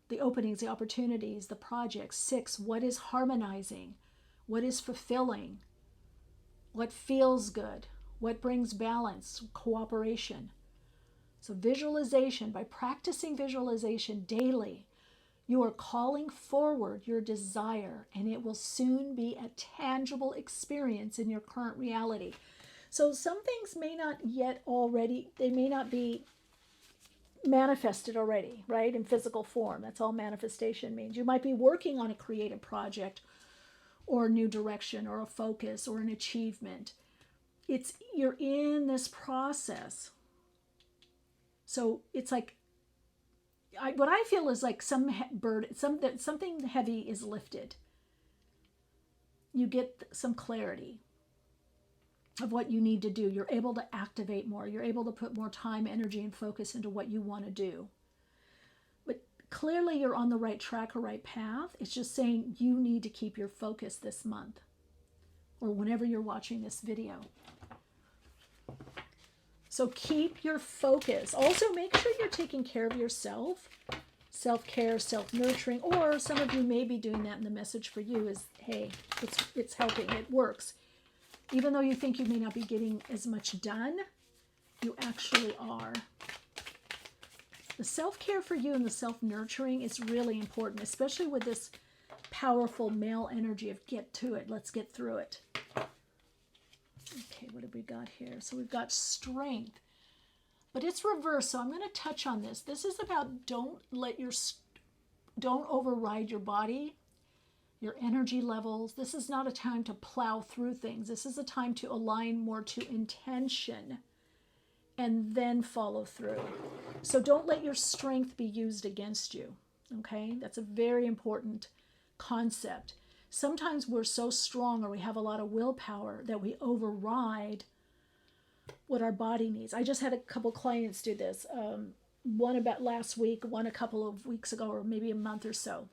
the openings, the opportunities, the projects. 6, what is harmonizing? What is fulfilling? What feels good? What brings balance, cooperation? So visualization, by practicing visualization daily, you are calling forward your desire, and it will soon be a tangible experience in your current reality. So some things may not yet already, they may not be manifested already, right, in physical form. That's all manifestation means. You might be working on a creative project or a new direction or a focus or an achievement. You're in this process. So it's like, what I feel is like something heavy is lifted. You get some clarity of what you need to do. You're able to activate more. You're able to put more time, energy, and focus into what you want to do. But clearly you're on the right track or right path. It's just saying you need to keep your focus this month or whenever you're watching this video. So keep your focus. Also, make sure you're taking care of yourself. Self-care, self-nurturing, or some of you may be doing that, and the message for you is, hey, it's helping. It works. Even though you think you may not be getting as much done, you actually are. The self-care for you and the self-nurturing is really important, especially with this powerful male energy of get to it. Let's get through it. Okay, what have we got here? So we've got strength, but it's reversed. So I'm going to touch on this. This is about don't override your body, your energy levels. This is not a time to plow through things. This is a time to align more to intention and then follow through. So don't let your strength be used against you. Okay, that's a very important concept. Sometimes we're so strong or we have a lot of willpower that we override what our body needs. I just had a couple clients do this. One about last week, one a couple of weeks ago, or maybe a month or so.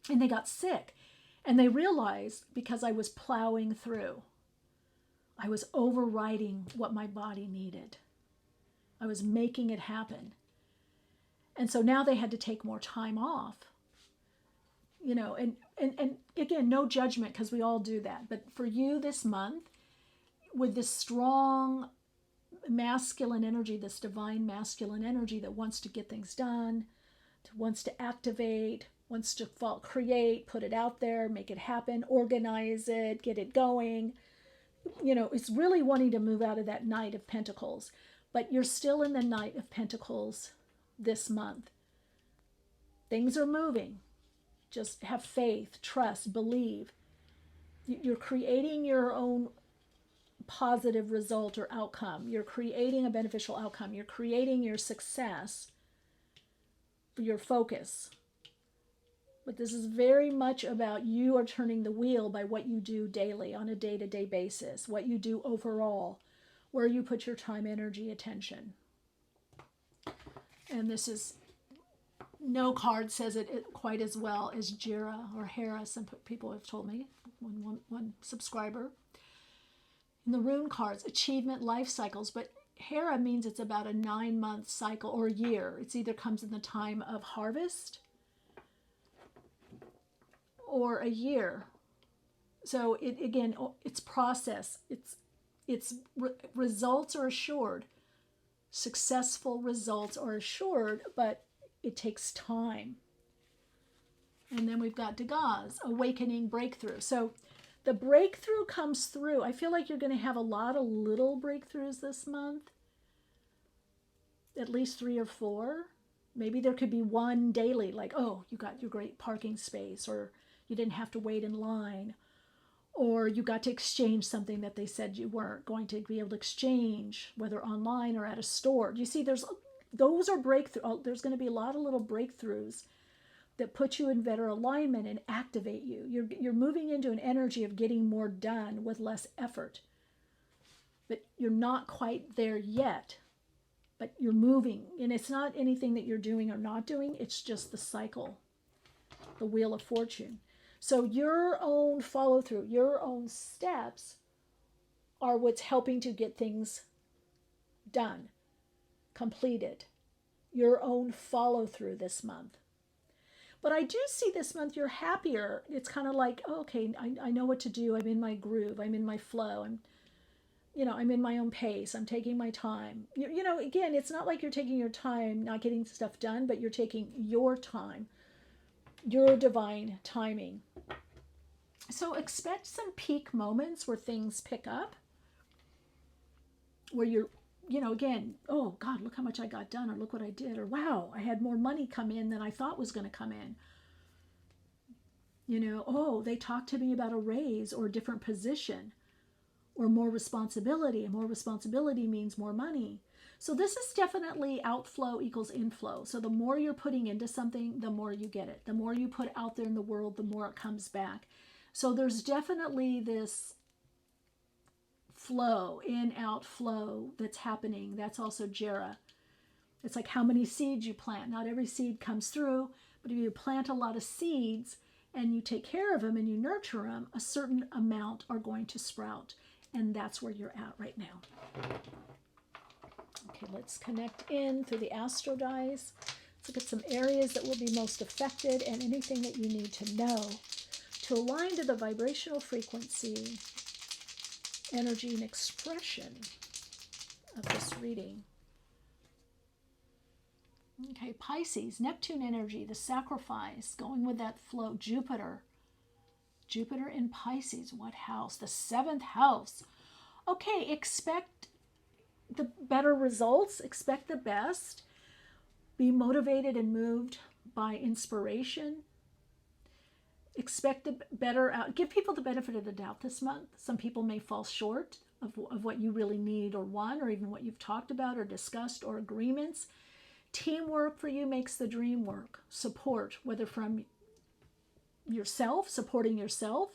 And they got sick. And they realized, because I was plowing through, I was overriding what my body needed. I was making it happen. And so now they had to take more time off. You know, and again, no judgment, because we all do that. But for you this month, with this strong masculine energy, this divine masculine energy that wants to get things done, wants to activate, wants to create, put it out there, make it happen, organize it, get it going. You know, it's really wanting to move out of that Knight of Pentacles. But you're still in the Knight of Pentacles this month. Things are moving. Just have faith, trust, believe. You're creating your own positive result or outcome. You're creating a beneficial outcome. You're creating your success, your focus. But this is very much about you are turning the wheel by what you do daily on a day-to-day basis, what you do overall, where you put your time, energy, attention. And this is, no card says it quite as well as Jira or Hera. Some people have told me, one subscriber. In the rune cards, achievement, life cycles, but Hera means it's about a 9-month cycle or year. It either comes in the time of harvest or a year. So it's process. It's results are assured. Successful results are assured, but it takes time. And then we've got Degas, awakening, breakthrough. So the breakthrough comes through. I feel like you're going to have a lot of little breakthroughs this month. At least 3 or 4. Maybe there could be one daily, like, oh, you got your great parking space, or you didn't have to wait in line, or you got to exchange something that they said you weren't going to be able to exchange, whether online or at a store. You see, those are breakthrough. There's going to be a lot of little breakthroughs that put you in better alignment and activate you. You're moving into an energy of getting more done with less effort. But you're not quite there yet. but you're moving. And it's not anything that you're doing or not doing. It's just the cycle, the wheel of fortune. So your own follow through, your own steps are what's helping to get things done, completed. Your own follow through this month. But I do see this month you're happier. It's kind of like, oh, okay, I know what to do. I'm in my groove. I'm in my flow. I'm in my own pace. I'm taking my time. Again, it's not like you're taking your time, not getting stuff done, but you're taking your time, your divine timing. So expect some peak moments where things pick up, where you're, again, oh God, look how much I got done, or look what I did, or wow, I had more money come in than I thought was going to come in. Oh, they talked to me about a raise or a different position or more responsibility. And more responsibility means more money. So this is definitely outflow equals inflow. So the more you're putting into something, the more you get it. The more you put out there in the world, the more it comes back. So there's definitely this flow, in, out, flow that's happening. That's also Jera. It's like how many seeds you plant. Not every seed comes through, but if you plant a lot of seeds and you take care of them and you nurture them, a certain amount are going to sprout. And that's where you're at right now. Okay, let's connect in through the astro dice. Let's look at some areas that will be most affected and anything that you need to know to align to the vibrational frequency, energy, and expression of this reading. Okay, Pisces, Neptune energy, the sacrifice, going with that flow. Jupiter in Pisces, what house? The 7th house. Okay, expect the better results, expect the best, be motivated and moved by inspiration, expect the better out. Give people the benefit of the doubt this month. Some people may fall short of what you really need or want, or even what you've talked about or discussed, or agreements. Teamwork for you makes the dream work. Support, whether from yourself, supporting yourself.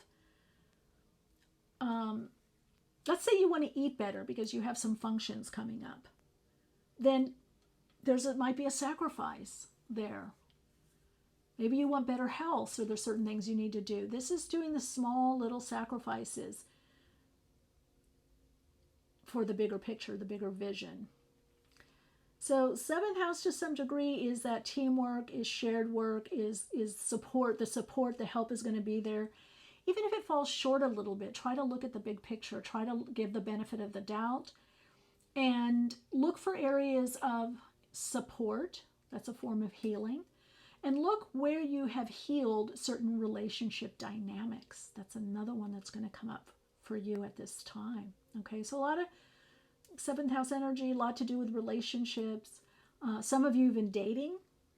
Let's say you want to eat better because you have some functions coming up. Then might be a sacrifice there. Maybe you want better health, so there's certain things you need to do. This is doing the small little sacrifices for the bigger picture, the bigger vision. So 7th house to some degree is that teamwork, is shared work, is support. The help is going to be there. Even if it falls short a little bit, try to look at the big picture. Try to give the benefit of the doubt and look for areas of support. That's a form of healing. And look where you have healed certain relationship dynamics. That's another one that's going to come up for you at this time. Okay, so a lot of 7th house energy, a lot to do with relationships. Some of you have been dating.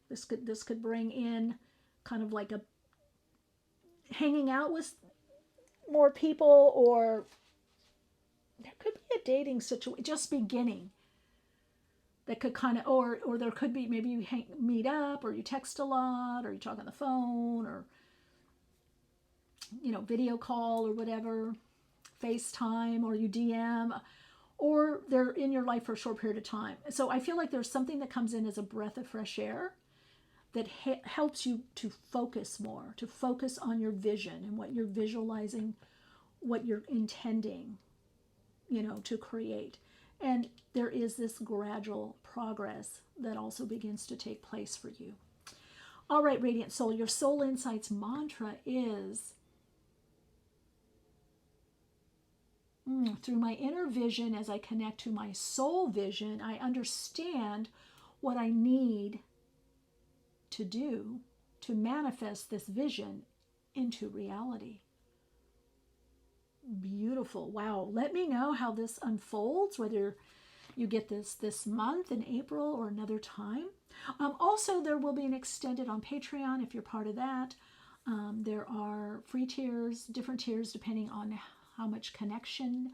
This could bring in kind of like a hanging out with more people, or there could be a dating situation just beginning that could kind of, or there could be, maybe you meet up, or you text a lot, or you talk on the phone, or video call or whatever, FaceTime, or you DM, or they're in your life for a short period of time. So I feel like there's something that comes in as a breath of fresh air that helps you to focus more, to focus on your vision and what you're visualizing, what you're intending, to create. And there is this gradual progress that also begins to take place for you. All right, Radiant Soul, your Soul Insights mantra is, through my inner vision, as I connect to my soul vision, I understand what I need to do to manifest this vision into reality. Beautiful. Wow. Let me know how this unfolds, whether you get this month in April or another time. Also, there will be an extended on Patreon if you're part of that. There are free tiers, different tiers depending on how much connection,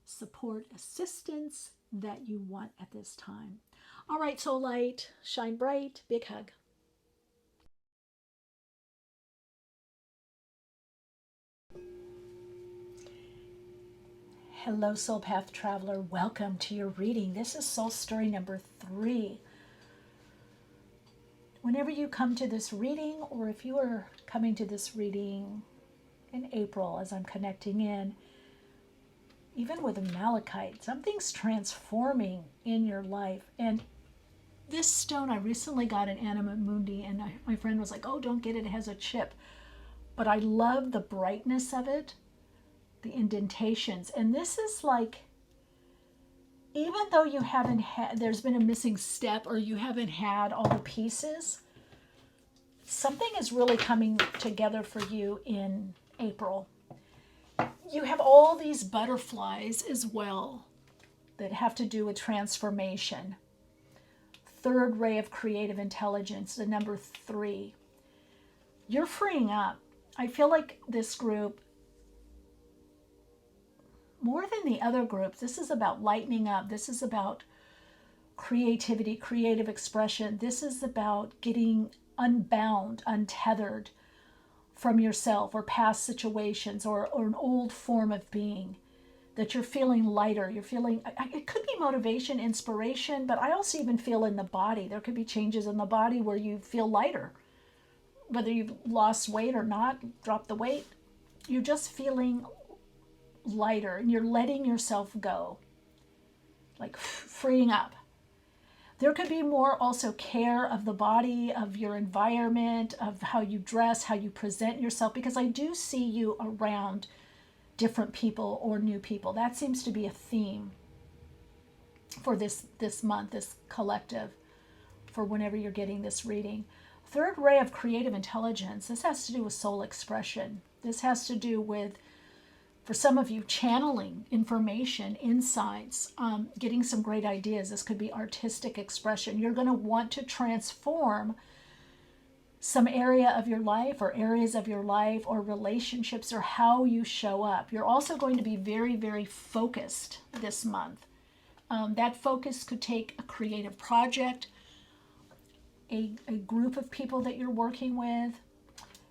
support, assistance that you want at this time. All right, Soul Light, shine bright. Big hug. Hello, Soul Path Traveler. Welcome to your reading. This is Soul Story number 3. Whenever you come to this reading, or if you are coming to this reading in April as I'm connecting in, even with a Malachite, something's transforming in your life. And this stone, I recently got an Anima Mundi, and my friend was like, oh, don't get it, it has a chip. But I love the brightness of it, the indentations. And this is like, even though you haven't had, there's been a missing step, or you haven't had all the pieces, something is really coming together for you in April. You have all these butterflies as well that have to do with transformation. Third ray of creative intelligence, the number 3. You're freeing up. I feel like this group, more than the other groups, this is about lightening up. This is about creativity, creative expression. This is about getting unbound, untethered from yourself or past situations or an old form of being, that you're feeling lighter. You're feeling, it could be motivation, inspiration, but I also even feel in the body. There could be changes in the body where you feel lighter. Whether you've lost weight or not, dropped the weight, you're just feeling lighter and you're letting yourself go, like freeing up. There could be more also care of the body, of your environment, of how you dress, how you present yourself, because I do see you around different people or new people. That seems to be a theme for this month, this collective, for whenever you're getting this reading. Third ray of creative intelligence. This has to do with soul expression. This has to do with, for some of you, channeling information, insights, getting some great ideas. This could be artistic expression. You're going to want to transform some area of your life or areas of your life or relationships or how you show up. You're also going to be very, very focused this month. That focus could take a creative project, a group of people that you're working with.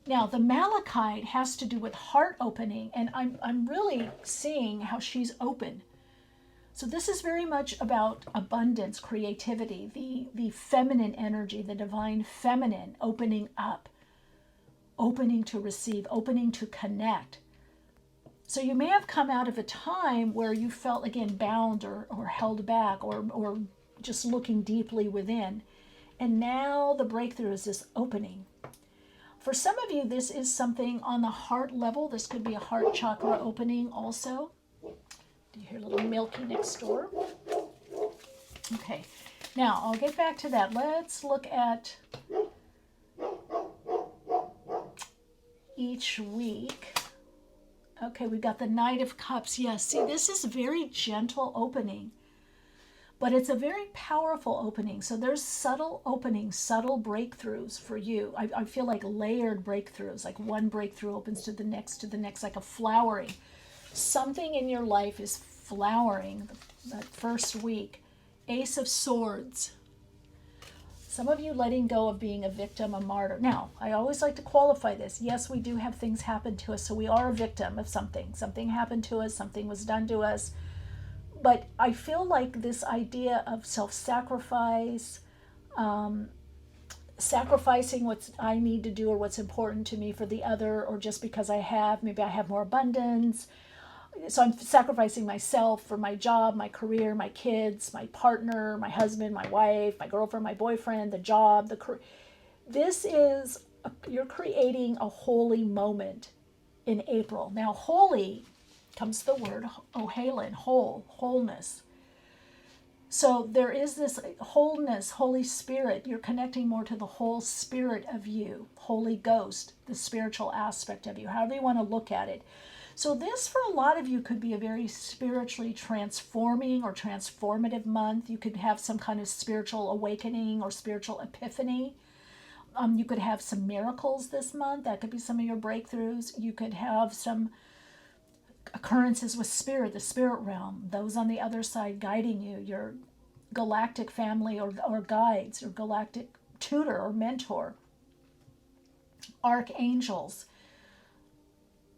Now, the Malachite has to do with heart opening, and I'm really seeing how she's open. So this is very much about abundance, creativity, the feminine energy, the divine feminine opening up, opening to receive, opening to connect. So you may have come out of a time where you felt, again, bound or held back or just looking deeply within. And now the breakthrough is this opening. For some of you, this is something on the heart level. This could be a heart chakra opening also. Do you hear a little Milky next door? Okay, now I'll get back to that. Let's look at each week. Okay, we've got the Knight of Cups. Yes, see, this is very gentle opening, but it's a very powerful opening. So there's subtle openings, subtle breakthroughs for you. I feel like layered breakthroughs, like one breakthrough opens to the next, like a flowering. Something in your life is flowering that first week. Ace of Swords. Some of you letting go of being a victim, a martyr. Now, I always like to qualify this. Yes, we do have things happen to us, so we are a victim of something. Something happened to us, something was done to us. But I feel like this idea of self-sacrifice, sacrificing what I need to do or what's important to me for the other, or just because maybe I have more abundance. So I'm sacrificing myself for my job, my career, my kids, my partner, my husband, my wife, my girlfriend, my boyfriend, the job, this is, you're creating a holy moment in April. Now, holy comes the word Ohalen, wholeness. So there is this wholeness, Holy Spirit. You're connecting more to the whole spirit of you, Holy Ghost, the spiritual aspect of you, however you want to look at it. So this, for a lot of you, could be a very spiritually transforming or transformative month. You could have some kind of spiritual awakening or spiritual epiphany. You could have some miracles this month. That could be some of your breakthroughs. You could have some occurrences with spirit, the spirit realm, those on the other side guiding you, your galactic family or guides, your galactic tutor or mentor, archangels.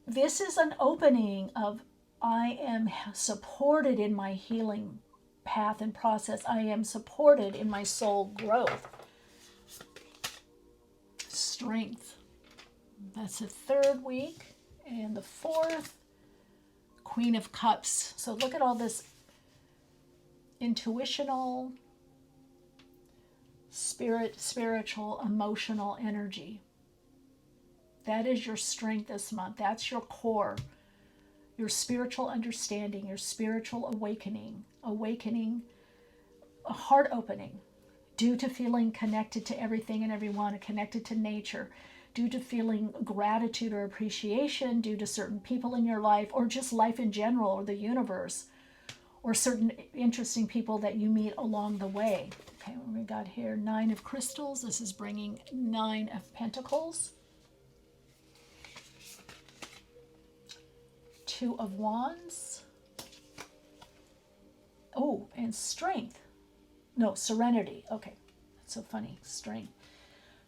This is an opening of I am supported in my healing path and process. I am supported in my soul growth. Strength. That's the third week. And the fourth, Queen of Cups. So look at all this intuitional, spiritual, emotional energy. That is your strength this month. That's your core, your spiritual understanding, your spiritual awakening, a heart opening, due to feeling connected to everything and everyone, connected to nature, due to feeling gratitude or appreciation, due to certain people in your life, or just life in general, or the universe, or certain interesting people that you meet along the way. Okay, what we got here? 9 of Crystals. This is bringing 9 of Pentacles. 2 of Wands. Oh, and Strength. No, Serenity. Okay, that's so funny. Strength.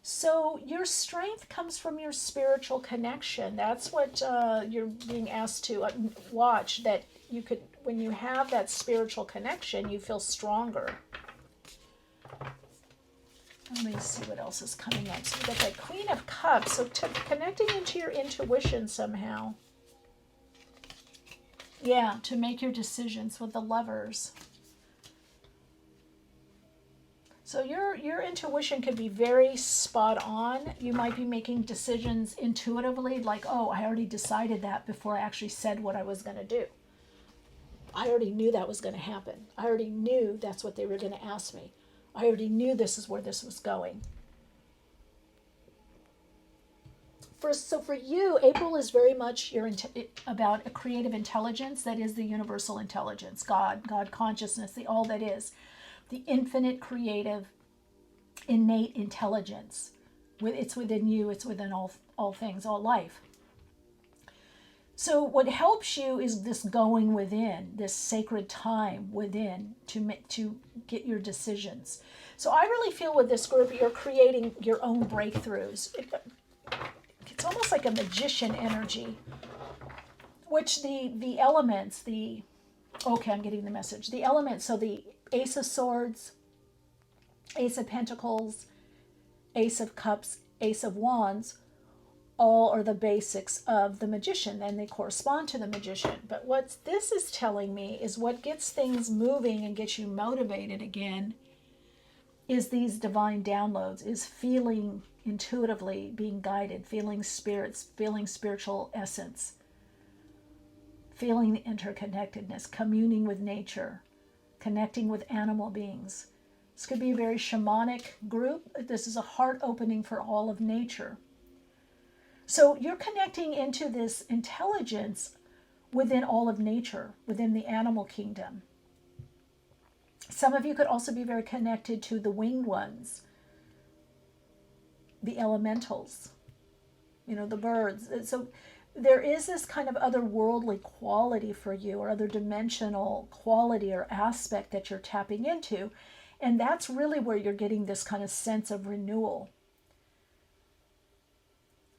So your strength comes from your spiritual connection. That's what you're being asked to watch, that you could, when you have that spiritual connection, you feel stronger. Let me see what else is coming up. So you got that Queen of Cups. So connecting into your intuition somehow. Yeah, to make your decisions with the Lovers. So your intuition could be very spot on. You might be making decisions intuitively, like, oh, I already decided that before I actually said what I was going to do. I already knew that was going to happen. I already knew that's what they were going to ask me. I already knew this is where this was going. So for you, April is very much about a creative intelligence that is the universal intelligence, God consciousness, the all that is. The infinite, creative, innate intelligence. It's within you. It's within all things, all life. So what helps you is this going within, this sacred time within to get your decisions. So I really feel with this group, you're creating your own breakthroughs. It's almost like a magician energy, which the elements, okay, I'm getting the message. The elements, so the Ace of Swords, Ace of Pentacles, Ace of Cups, Ace of Wands, all are the basics of the magician, and they correspond to the magician. But what this is telling me is what gets things moving and gets you motivated again is these divine downloads, is feeling intuitively, being guided, feeling spirits, feeling spiritual essence, feeling the interconnectedness, communing with nature, connecting with animal beings. This could be a very shamanic group. This is a heart opening for all of nature. So you're connecting into this intelligence within all of nature, within the animal kingdom. Some of you could also be very connected to the winged ones, the elementals, the birds. So there is this kind of otherworldly quality for you, or other dimensional quality or aspect that you're tapping into. And that's really where you're getting this kind of sense of renewal.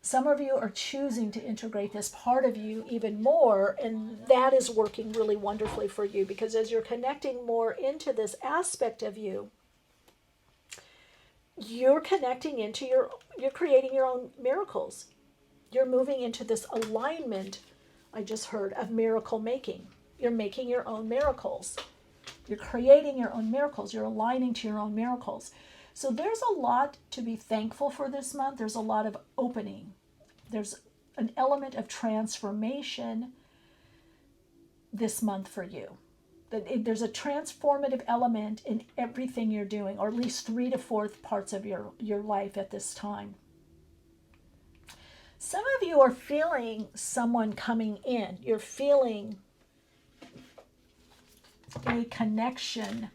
Some of you are choosing to integrate this part of you even more, and that is working really wonderfully for you, because as you're connecting more into this aspect of you, you're connecting into you're creating your own miracles. You're moving into this alignment, I just heard, of miracle making. You're making your own miracles. You're creating your own miracles. You're aligning to your own miracles. So there's a lot to be thankful for this month. There's a lot of opening. There's an element of transformation this month for you. There's a transformative element in everything you're doing, or at least 3 to 4 parts of your life at this time. Some of you are feeling someone coming in. You're feeling a connection.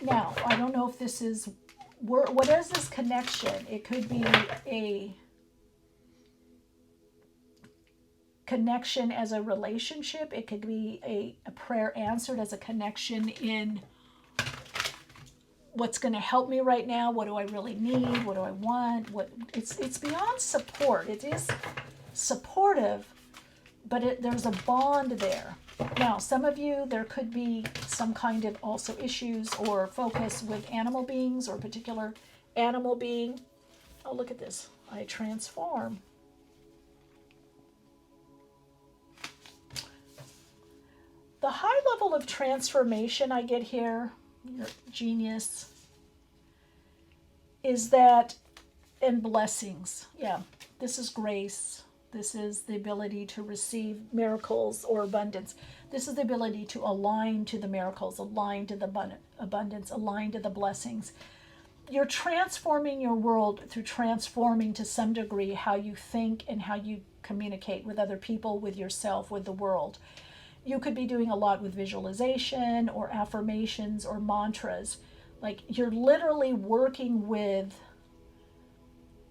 Now, I don't know if this is, what is this connection? It could be a connection as a relationship. It could be a prayer answered as a connection in what's going to help me right now. What do I really need? What do I want? It's beyond support. It is supportive, but there's a bond there. Now, some of you, there could be some kind of also issues or focus with animal beings or a particular animal being. Oh, look at this. I transform. The high level of transformation I get here, your genius, is that, and blessings. Yeah, this is grace. This is the ability to receive miracles or abundance. This is the ability to align to the miracles, align to the abundance, align to the blessings. You're transforming your world through transforming to some degree how you think and how you communicate with other people, with yourself, with the world. You could be doing a lot with visualization or affirmations or mantras. Like you're literally working with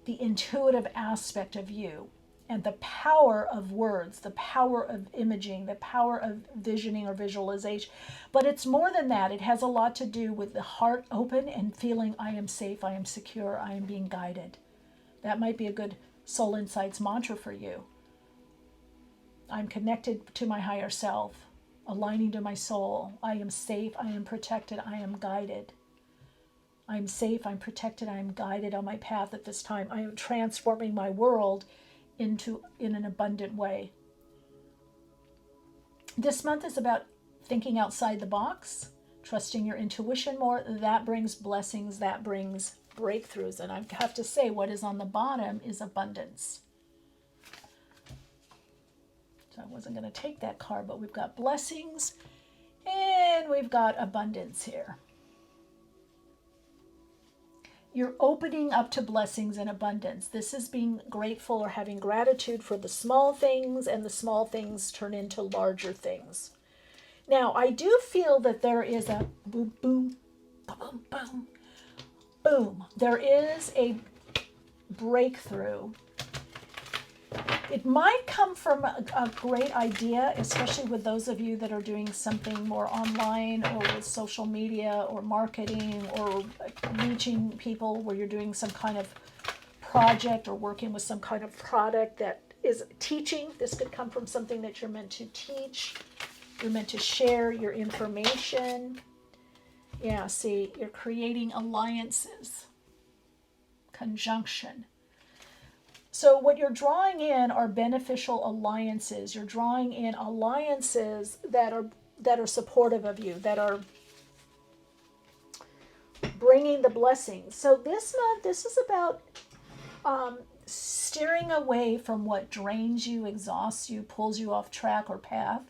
the intuitive aspect of you and the power of words, the power of imaging, the power of visioning or visualization. But it's more than that. It has a lot to do with the heart open and feeling I am safe, I am secure, I am being guided. That might be a good Soul Insights mantra for you. I'm connected to my higher self, aligning to my soul. I am safe, I am protected, I am guided. I'm safe, I'm protected, I am guided on my path at this time. I am transforming my world in an abundant way. This month is about thinking outside the box, trusting your intuition more. That brings blessings, that brings breakthroughs. And I have to say, what is on the bottom is abundance. So I wasn't going to take that card, but we've got blessings and we've got abundance here. You're opening up to blessings and abundance. This is being grateful or having gratitude for the small things, and the small things turn into larger things. Now, I do feel that there is a boom, boom, boom, boom, boom. There is a breakthrough. It might come from a great idea, especially with those of you that are doing something more online or with social media or marketing or reaching people where you're doing some kind of project or working with some kind of product that is teaching. This could come from something that you're meant to teach. You're meant to share your information. Yeah, see, you're creating alliances, conjunction. So what you're drawing in are beneficial alliances. You're drawing in alliances that are supportive of you, that are bringing the blessings. So this month, this is about steering away from what drains you, exhausts you, pulls you off track or path,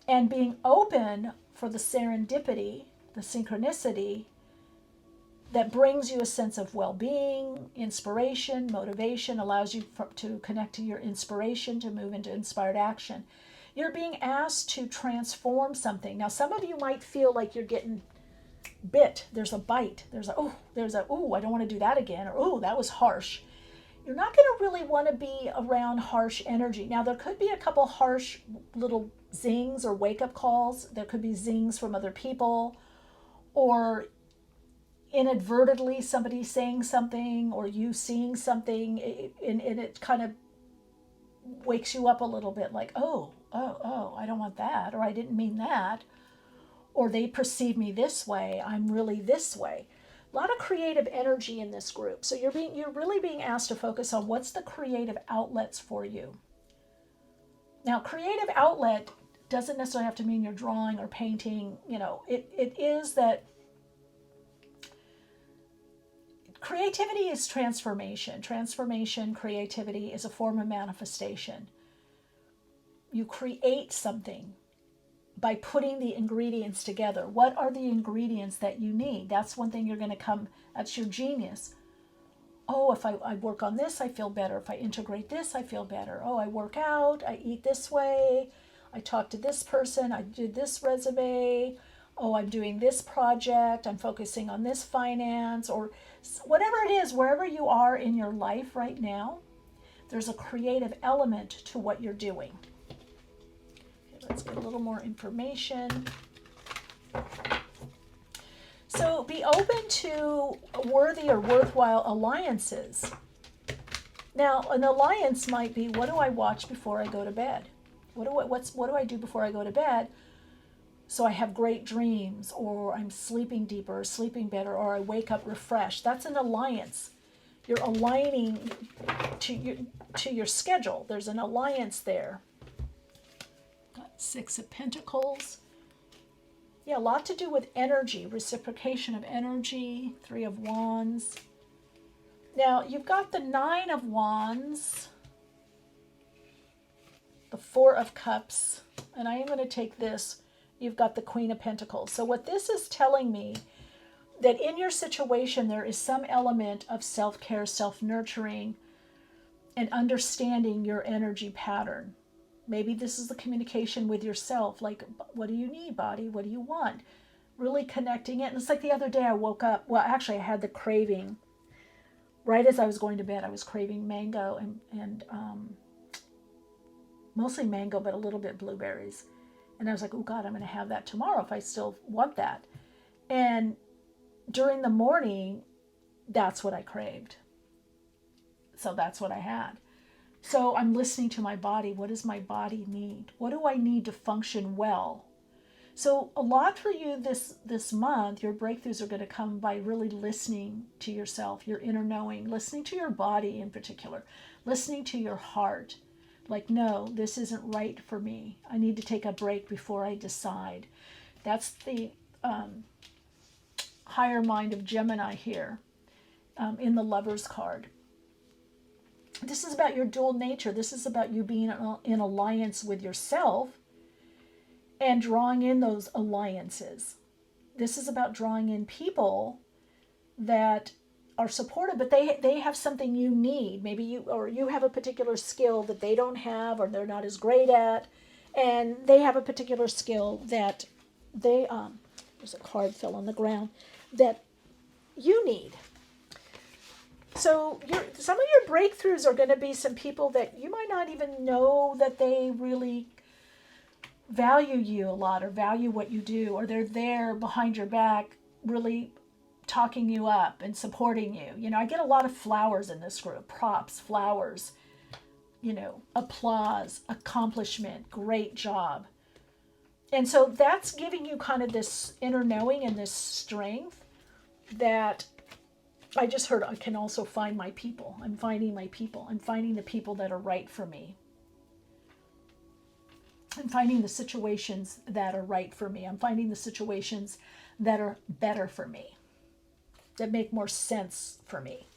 and being open for the serendipity, the synchronicity, that brings you a sense of well-being, inspiration, motivation, allows you to connect to your inspiration, to move into inspired action. You're being asked to transform something. Now, some of you might feel like you're getting bit. There's a bite. I don't want to do that again. Or, that was harsh. You're not going to really want to be around harsh energy. Now, there could be a couple harsh little zings or wake-up calls. There could be zings from other people, or inadvertently somebody saying something or you seeing something, and it kind of wakes you up a little bit, like, oh, I don't want that, or I didn't mean that, or they perceive me this way, I'm really this way. A lot of creative energy in this group. So you're really being asked to focus on what's the creative outlets for you. Now, creative outlet doesn't necessarily have to mean you're drawing or painting. It is that creativity is transformation. Transformation, creativity is a form of manifestation. You create something by putting the ingredients together. What are the ingredients that you need? That's one thing you're going to come, that's your genius. Oh, if I work on this, I feel better. If I integrate this, I feel better. Oh, I work out, I eat this way, I talk to this person, I did this resume. Oh, I'm doing this project, I'm focusing on this finance, or whatever it is, wherever you are in your life right now, there's a creative element to what you're doing. Okay, let's get a little more information. So be open to worthy or worthwhile alliances. Now, an alliance might be, what do I watch before I go to bed? What do I do before I go to bed so I have great dreams, or I'm sleeping deeper, or sleeping better, or I wake up refreshed? That's an alliance. You're aligning to your schedule. There's an alliance there. Got Six of Pentacles. Yeah, a lot to do with energy, reciprocation of energy. Three of Wands. Now, you've got the Nine of Wands, the Four of Cups, and I am going to take this. You've got the Queen of Pentacles. So what this is telling me, that in your situation there is some element of self-care, self-nurturing, and understanding your energy pattern. Maybe this is the communication with yourself, like, what do you need, body? What do you want? Really connecting it. And it's like the other day I woke up, well, actually I had the craving. Right as I was going to bed, I was craving mango and mostly mango, but a little bit blueberries. And I was like, oh God, I'm going to have that tomorrow if I still want that. And during the morning, that's what I craved. So that's what I had. So I'm listening to my body. What does my body need? What do I need to function well? So a lot for you this month, your breakthroughs are going to come by really listening to yourself, your inner knowing, listening to your body in particular, listening to your heart. Like, no, this isn't right for me. I need to take a break before I decide. That's the higher mind of Gemini here in the Lover's card. This is about your dual nature. This is about you being in alliance with yourself and drawing in those alliances. This is about drawing in people that are supportive, but they have something you need. Maybe you have a particular skill that they don't have, or they're not as great at, and they have a particular skill that they there's a card fell on the ground that you need. So some of your breakthroughs are going to be some people that you might not even know that they really value you a lot or value what you do, or they're there behind your back really talking you up and supporting you. You know, I get a lot of flowers in this group, props, flowers, you know, applause, accomplishment, great job. And so that's giving you kind of this inner knowing and this strength that I just heard. I can also find my people. I'm finding my people. I'm finding the people that are right for me. I'm finding the situations that are right for me. I'm finding the situations that are better for me, that make more sense for me.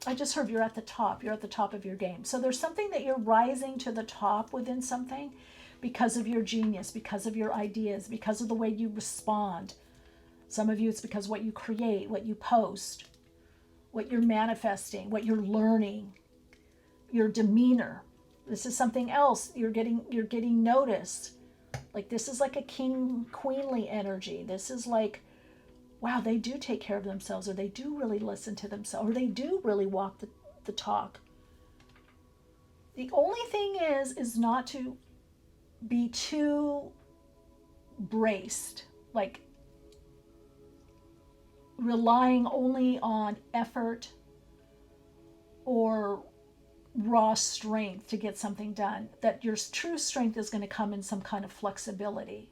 I just heard you're at the top. You're at the top of your game. So there's something that you're rising to the top within something because of your genius, because of your ideas, because of the way you respond. Some of you, it's because what you create, what you post, what you're manifesting, what you're learning, your demeanor. This is something else. You're getting noticed. Like, this is like a queenly energy. This is like, wow, they do take care of themselves, or they do really listen to themselves, or they do really walk the talk. The only thing is not to be too braced, like relying only on effort or raw strength to get something done. That your true strength is going to come in some kind of flexibility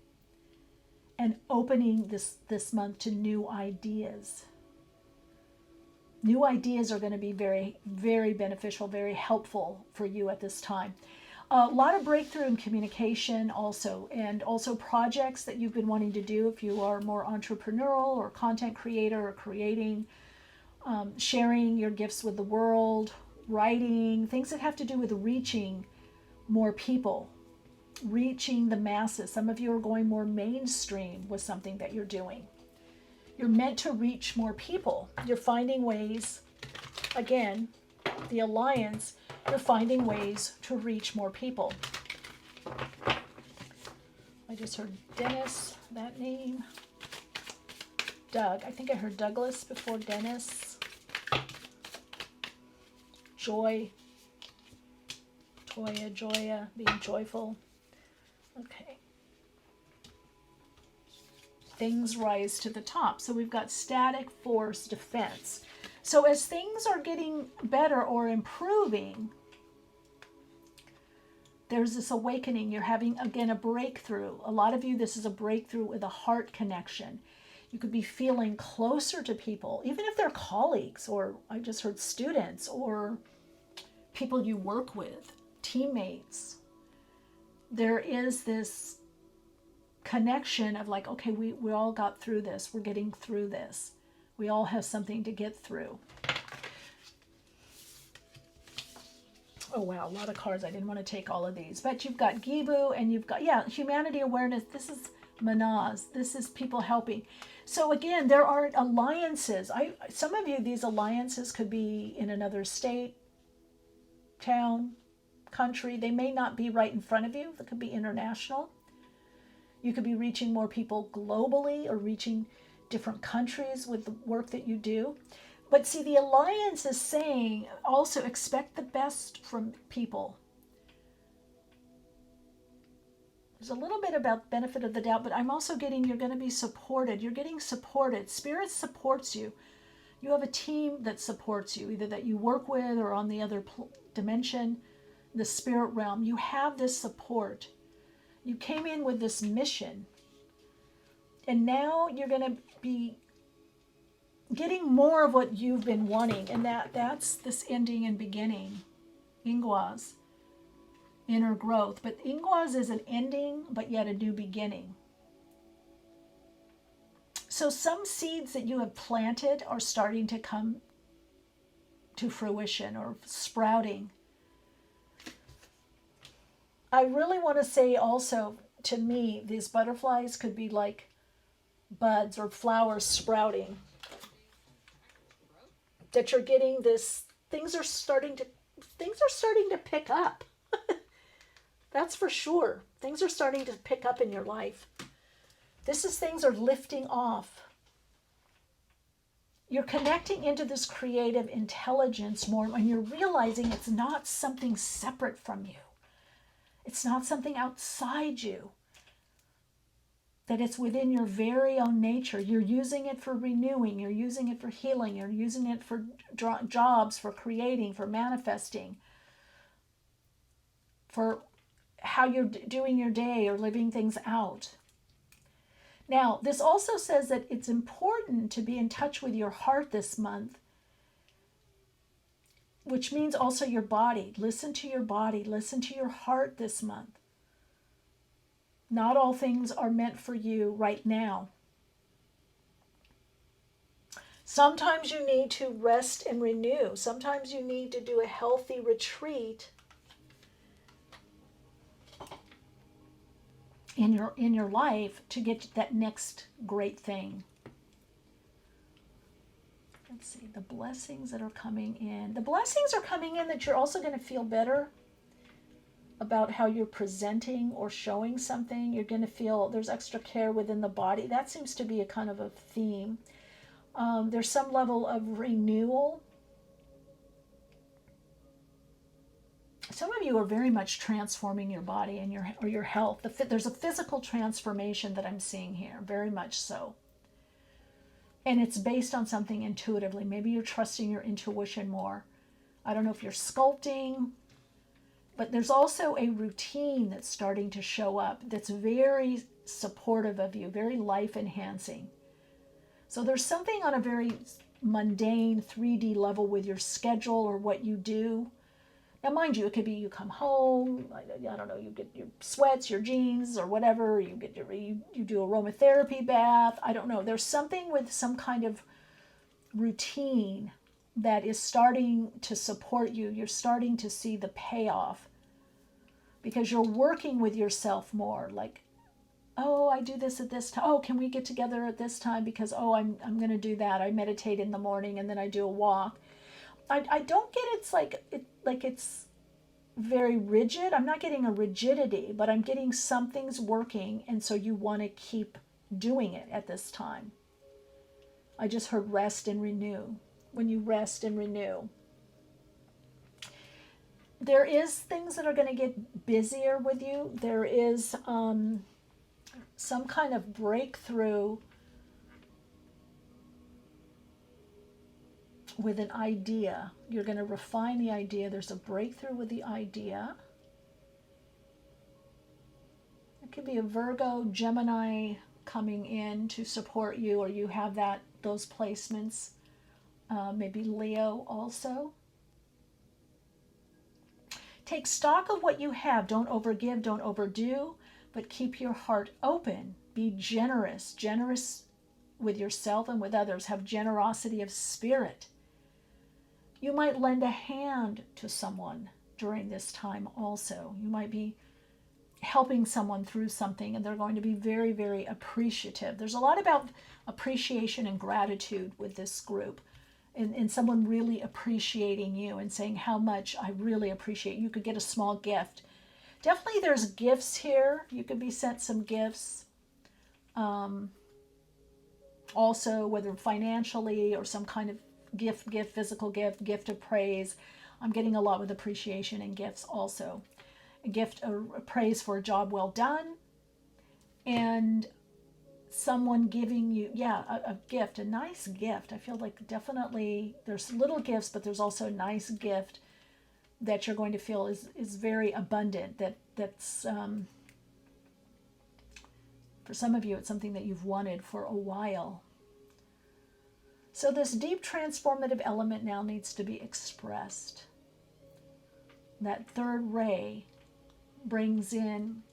and opening this month to new ideas. New ideas are going to be very, very beneficial, very helpful for you at this time. A lot of breakthrough in communication also, and also projects that you've been wanting to do if you are more entrepreneurial or content creator or creating, sharing your gifts with the world, writing, things that have to do with reaching more people, reaching the masses. Some of you are going more mainstream with something that you're doing. You're meant to reach more people. You're finding ways, again, the alliance, you're finding ways to reach more people. I just heard Dennis, that name. Doug, I think I heard Douglas before Dennis. Joy, Toya, Joya, being joyful. Okay. Things rise to the top. So we've got static, force, defense. So as things are getting better or improving, there's this awakening. You're having, again, a breakthrough. A lot of you, this is a breakthrough with a heart connection. You could be feeling closer to people, even if they're colleagues, or I just heard students, or people you work with, teammates. There is this connection of like, okay, we all got through this. We're getting through this. We all have something to get through. Oh, wow, a lot of cards. I didn't want to take all of these. But you've got Gibu and you've got, yeah, humanity awareness. This is Manaz. This is people helping. So again, there are alliances. Some of you, these alliances could be in another state, town, country. They may not be right in front of you. They could be international. You could be reaching more people globally or reaching different countries with the work that you do. But see, the alliance is saying also expect the best from people. There's a little bit about benefit of the doubt, but I'm also getting you're going to be supported. You're getting supported. Spirit supports you. You have a team that supports you, either that you work with or on the other dimension, the spirit realm. You have this support. You came in with this mission, and now you're going to be getting more of what you've been wanting, and that's this ending and beginning. Ingwaz, inner growth. But Ingwaz is an ending, but yet a new beginning. So some seeds that you have planted are starting to come to fruition or sprouting. I really want to say also, to me, these butterflies could be like buds or flowers sprouting. That you're getting this, things are starting to pick up. That's for sure. Things are starting to pick up in your life. Things are lifting off. You're connecting into this creative intelligence more when you're realizing it's not something separate from you. It's not something outside you. That it's within your very own nature. You're using it for renewing. You're using it for healing. You're using it for jobs, for creating, for manifesting, for how you're doing your day or living things out. Now, this also says that it's important to be in touch with your heart this month, which means also your body. Listen to your body. Listen to your heart this month. Not all things are meant for you right now. Sometimes you need to rest and renew. Sometimes you need to do a healthy retreat in your life to get that next great thing. Let's see, the blessings that are coming in. The blessings are coming in that you're also going to feel better about how you're presenting or showing something. You're going to feel there's extra care within the body. That seems to be a kind of a theme. There's some level of renewal. Some of you are very much transforming your body and your health. There's a physical transformation that I'm seeing here, very much so. And it's based on something intuitively. Maybe you're trusting your intuition more. I don't know if you're sculpting, but there's also a routine that's starting to show up that's very supportive of you, very life-enhancing. So there's something on a very mundane 3D level with your schedule or what you do. Now, mind you, it could be you come home, I don't know, you get your sweats, your jeans, or whatever, you do aromatherapy bath, I don't know. There's something with some kind of routine that is starting to support you. You're starting to see the payoff because you're working with yourself more. Like, oh, I do this at this time. Oh, can we get together at this time? Because, oh, I'm going to do that. I meditate in the morning and then I do a walk. I don't get it's like it's very rigid. I'm not getting a rigidity, but I'm getting something's working, and so you want to keep doing it at this time. I just heard rest and renew. When you rest and renew. There is things that are going to get busier with you. There is some kind of breakthrough with an idea. You're going to refine the idea. There's a breakthrough with the idea. It could be a Virgo, Gemini coming in to support you, or you have those placements. Maybe Leo also. Take stock of what you have. Don't overgive, don't overdo, but keep your heart open. Be generous. Generous with yourself and with others. Have generosity of spirit. You might lend a hand to someone during this time also. You might be helping someone through something and they're going to be very, very appreciative. There's a lot about appreciation and gratitude with this group, and someone really appreciating you and saying how much I really appreciate you. You could get a small gift. Definitely there's gifts here. You could be sent some gifts. Also, whether financially or some kind of gift, physical gift of praise. I'm getting a lot with appreciation and gifts also. A gift of praise for a job well done, and someone giving you, a gift, a nice gift. I feel like definitely there's little gifts, but there's also a nice gift that you're going to feel is very abundant. That's for some of you, it's something that you've wanted for a while. So this deep transformative element now needs to be expressed. That third ray brings in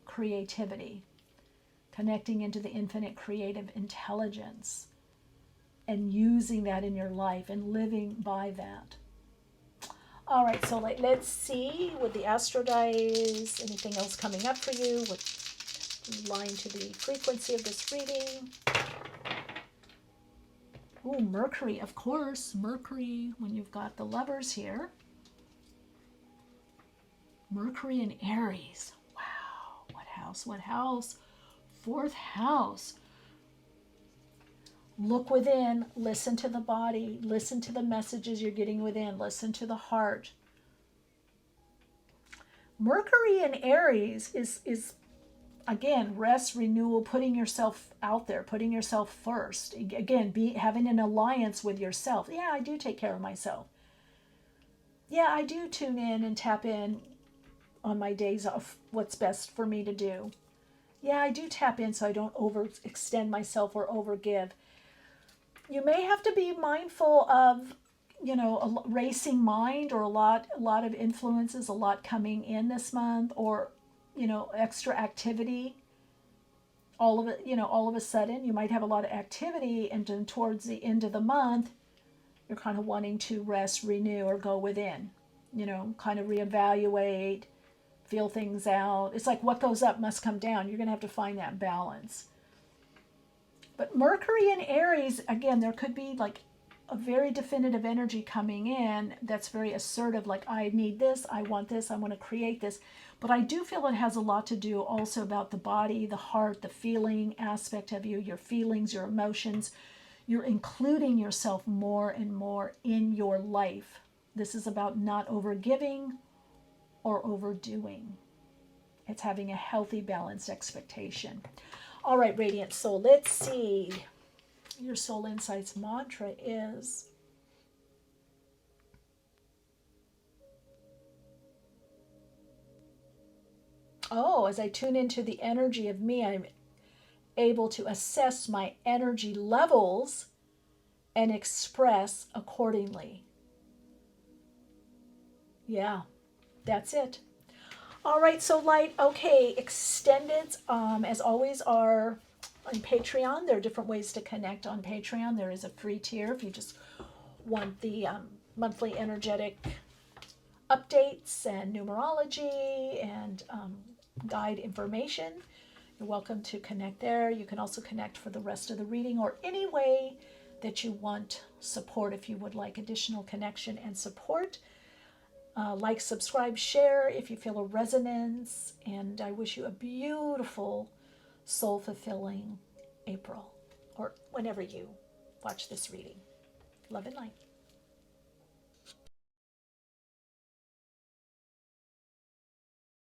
creativity, connecting into the infinite creative intelligence and using that in your life and living by that. All right, so let's see with the astro dice, anything else coming up for you with line to the frequency of this reading. Ooh, Mercury, of course. Mercury, when you've got the Lovers here. Mercury in Aries. Wow, what house, what house? Fourth house. Look within, listen to the body, listen to the messages you're getting within, listen to the heart. Mercury in Aries is again, rest, renewal, putting yourself out there, putting yourself first. Again, having an alliance with yourself. Yeah, I do take care of myself. Yeah, I do tune in and tap in on my days off what's best for me to do. Yeah, I do tap in so I don't overextend myself or overgive. You may have to be mindful of, a racing mind or a lot of influences, a lot coming in this month, or extra activity. All of it, all of a sudden, you might have a lot of activity, and then towards the end of the month, you're kind of wanting to rest, renew, or go within, kind of reevaluate, feel things out. It's like what goes up must come down. You're going to have to find that balance. But Mercury in Aries, again, there could be like a very definitive energy coming in that's very assertive, like I need this, I want this, I want to create this. But I do feel it has a lot to do also about the body, the heart, the feeling aspect of you, your feelings, your emotions. You're including yourself more and more in your life. This is about not overgiving or overdoing. It's having a healthy, balanced expectation. All right, Radiant Soul, let's see. Your Soul Insights mantra is, as I tune into the energy of me, I'm able to assess my energy levels and express accordingly. Yeah, that's it. All right, so light, okay, extendeds, as always, are on Patreon. There are different ways to connect on Patreon. There is a free tier if you just want the monthly energetic updates and numerology and guide information. You're welcome to connect there. You can also connect for the rest of the reading or any way that you want support if you would like additional connection and support. Like, subscribe, share if you feel a resonance, and I wish you a beautiful, soul-fulfilling April, or whenever you watch this reading. Love and light.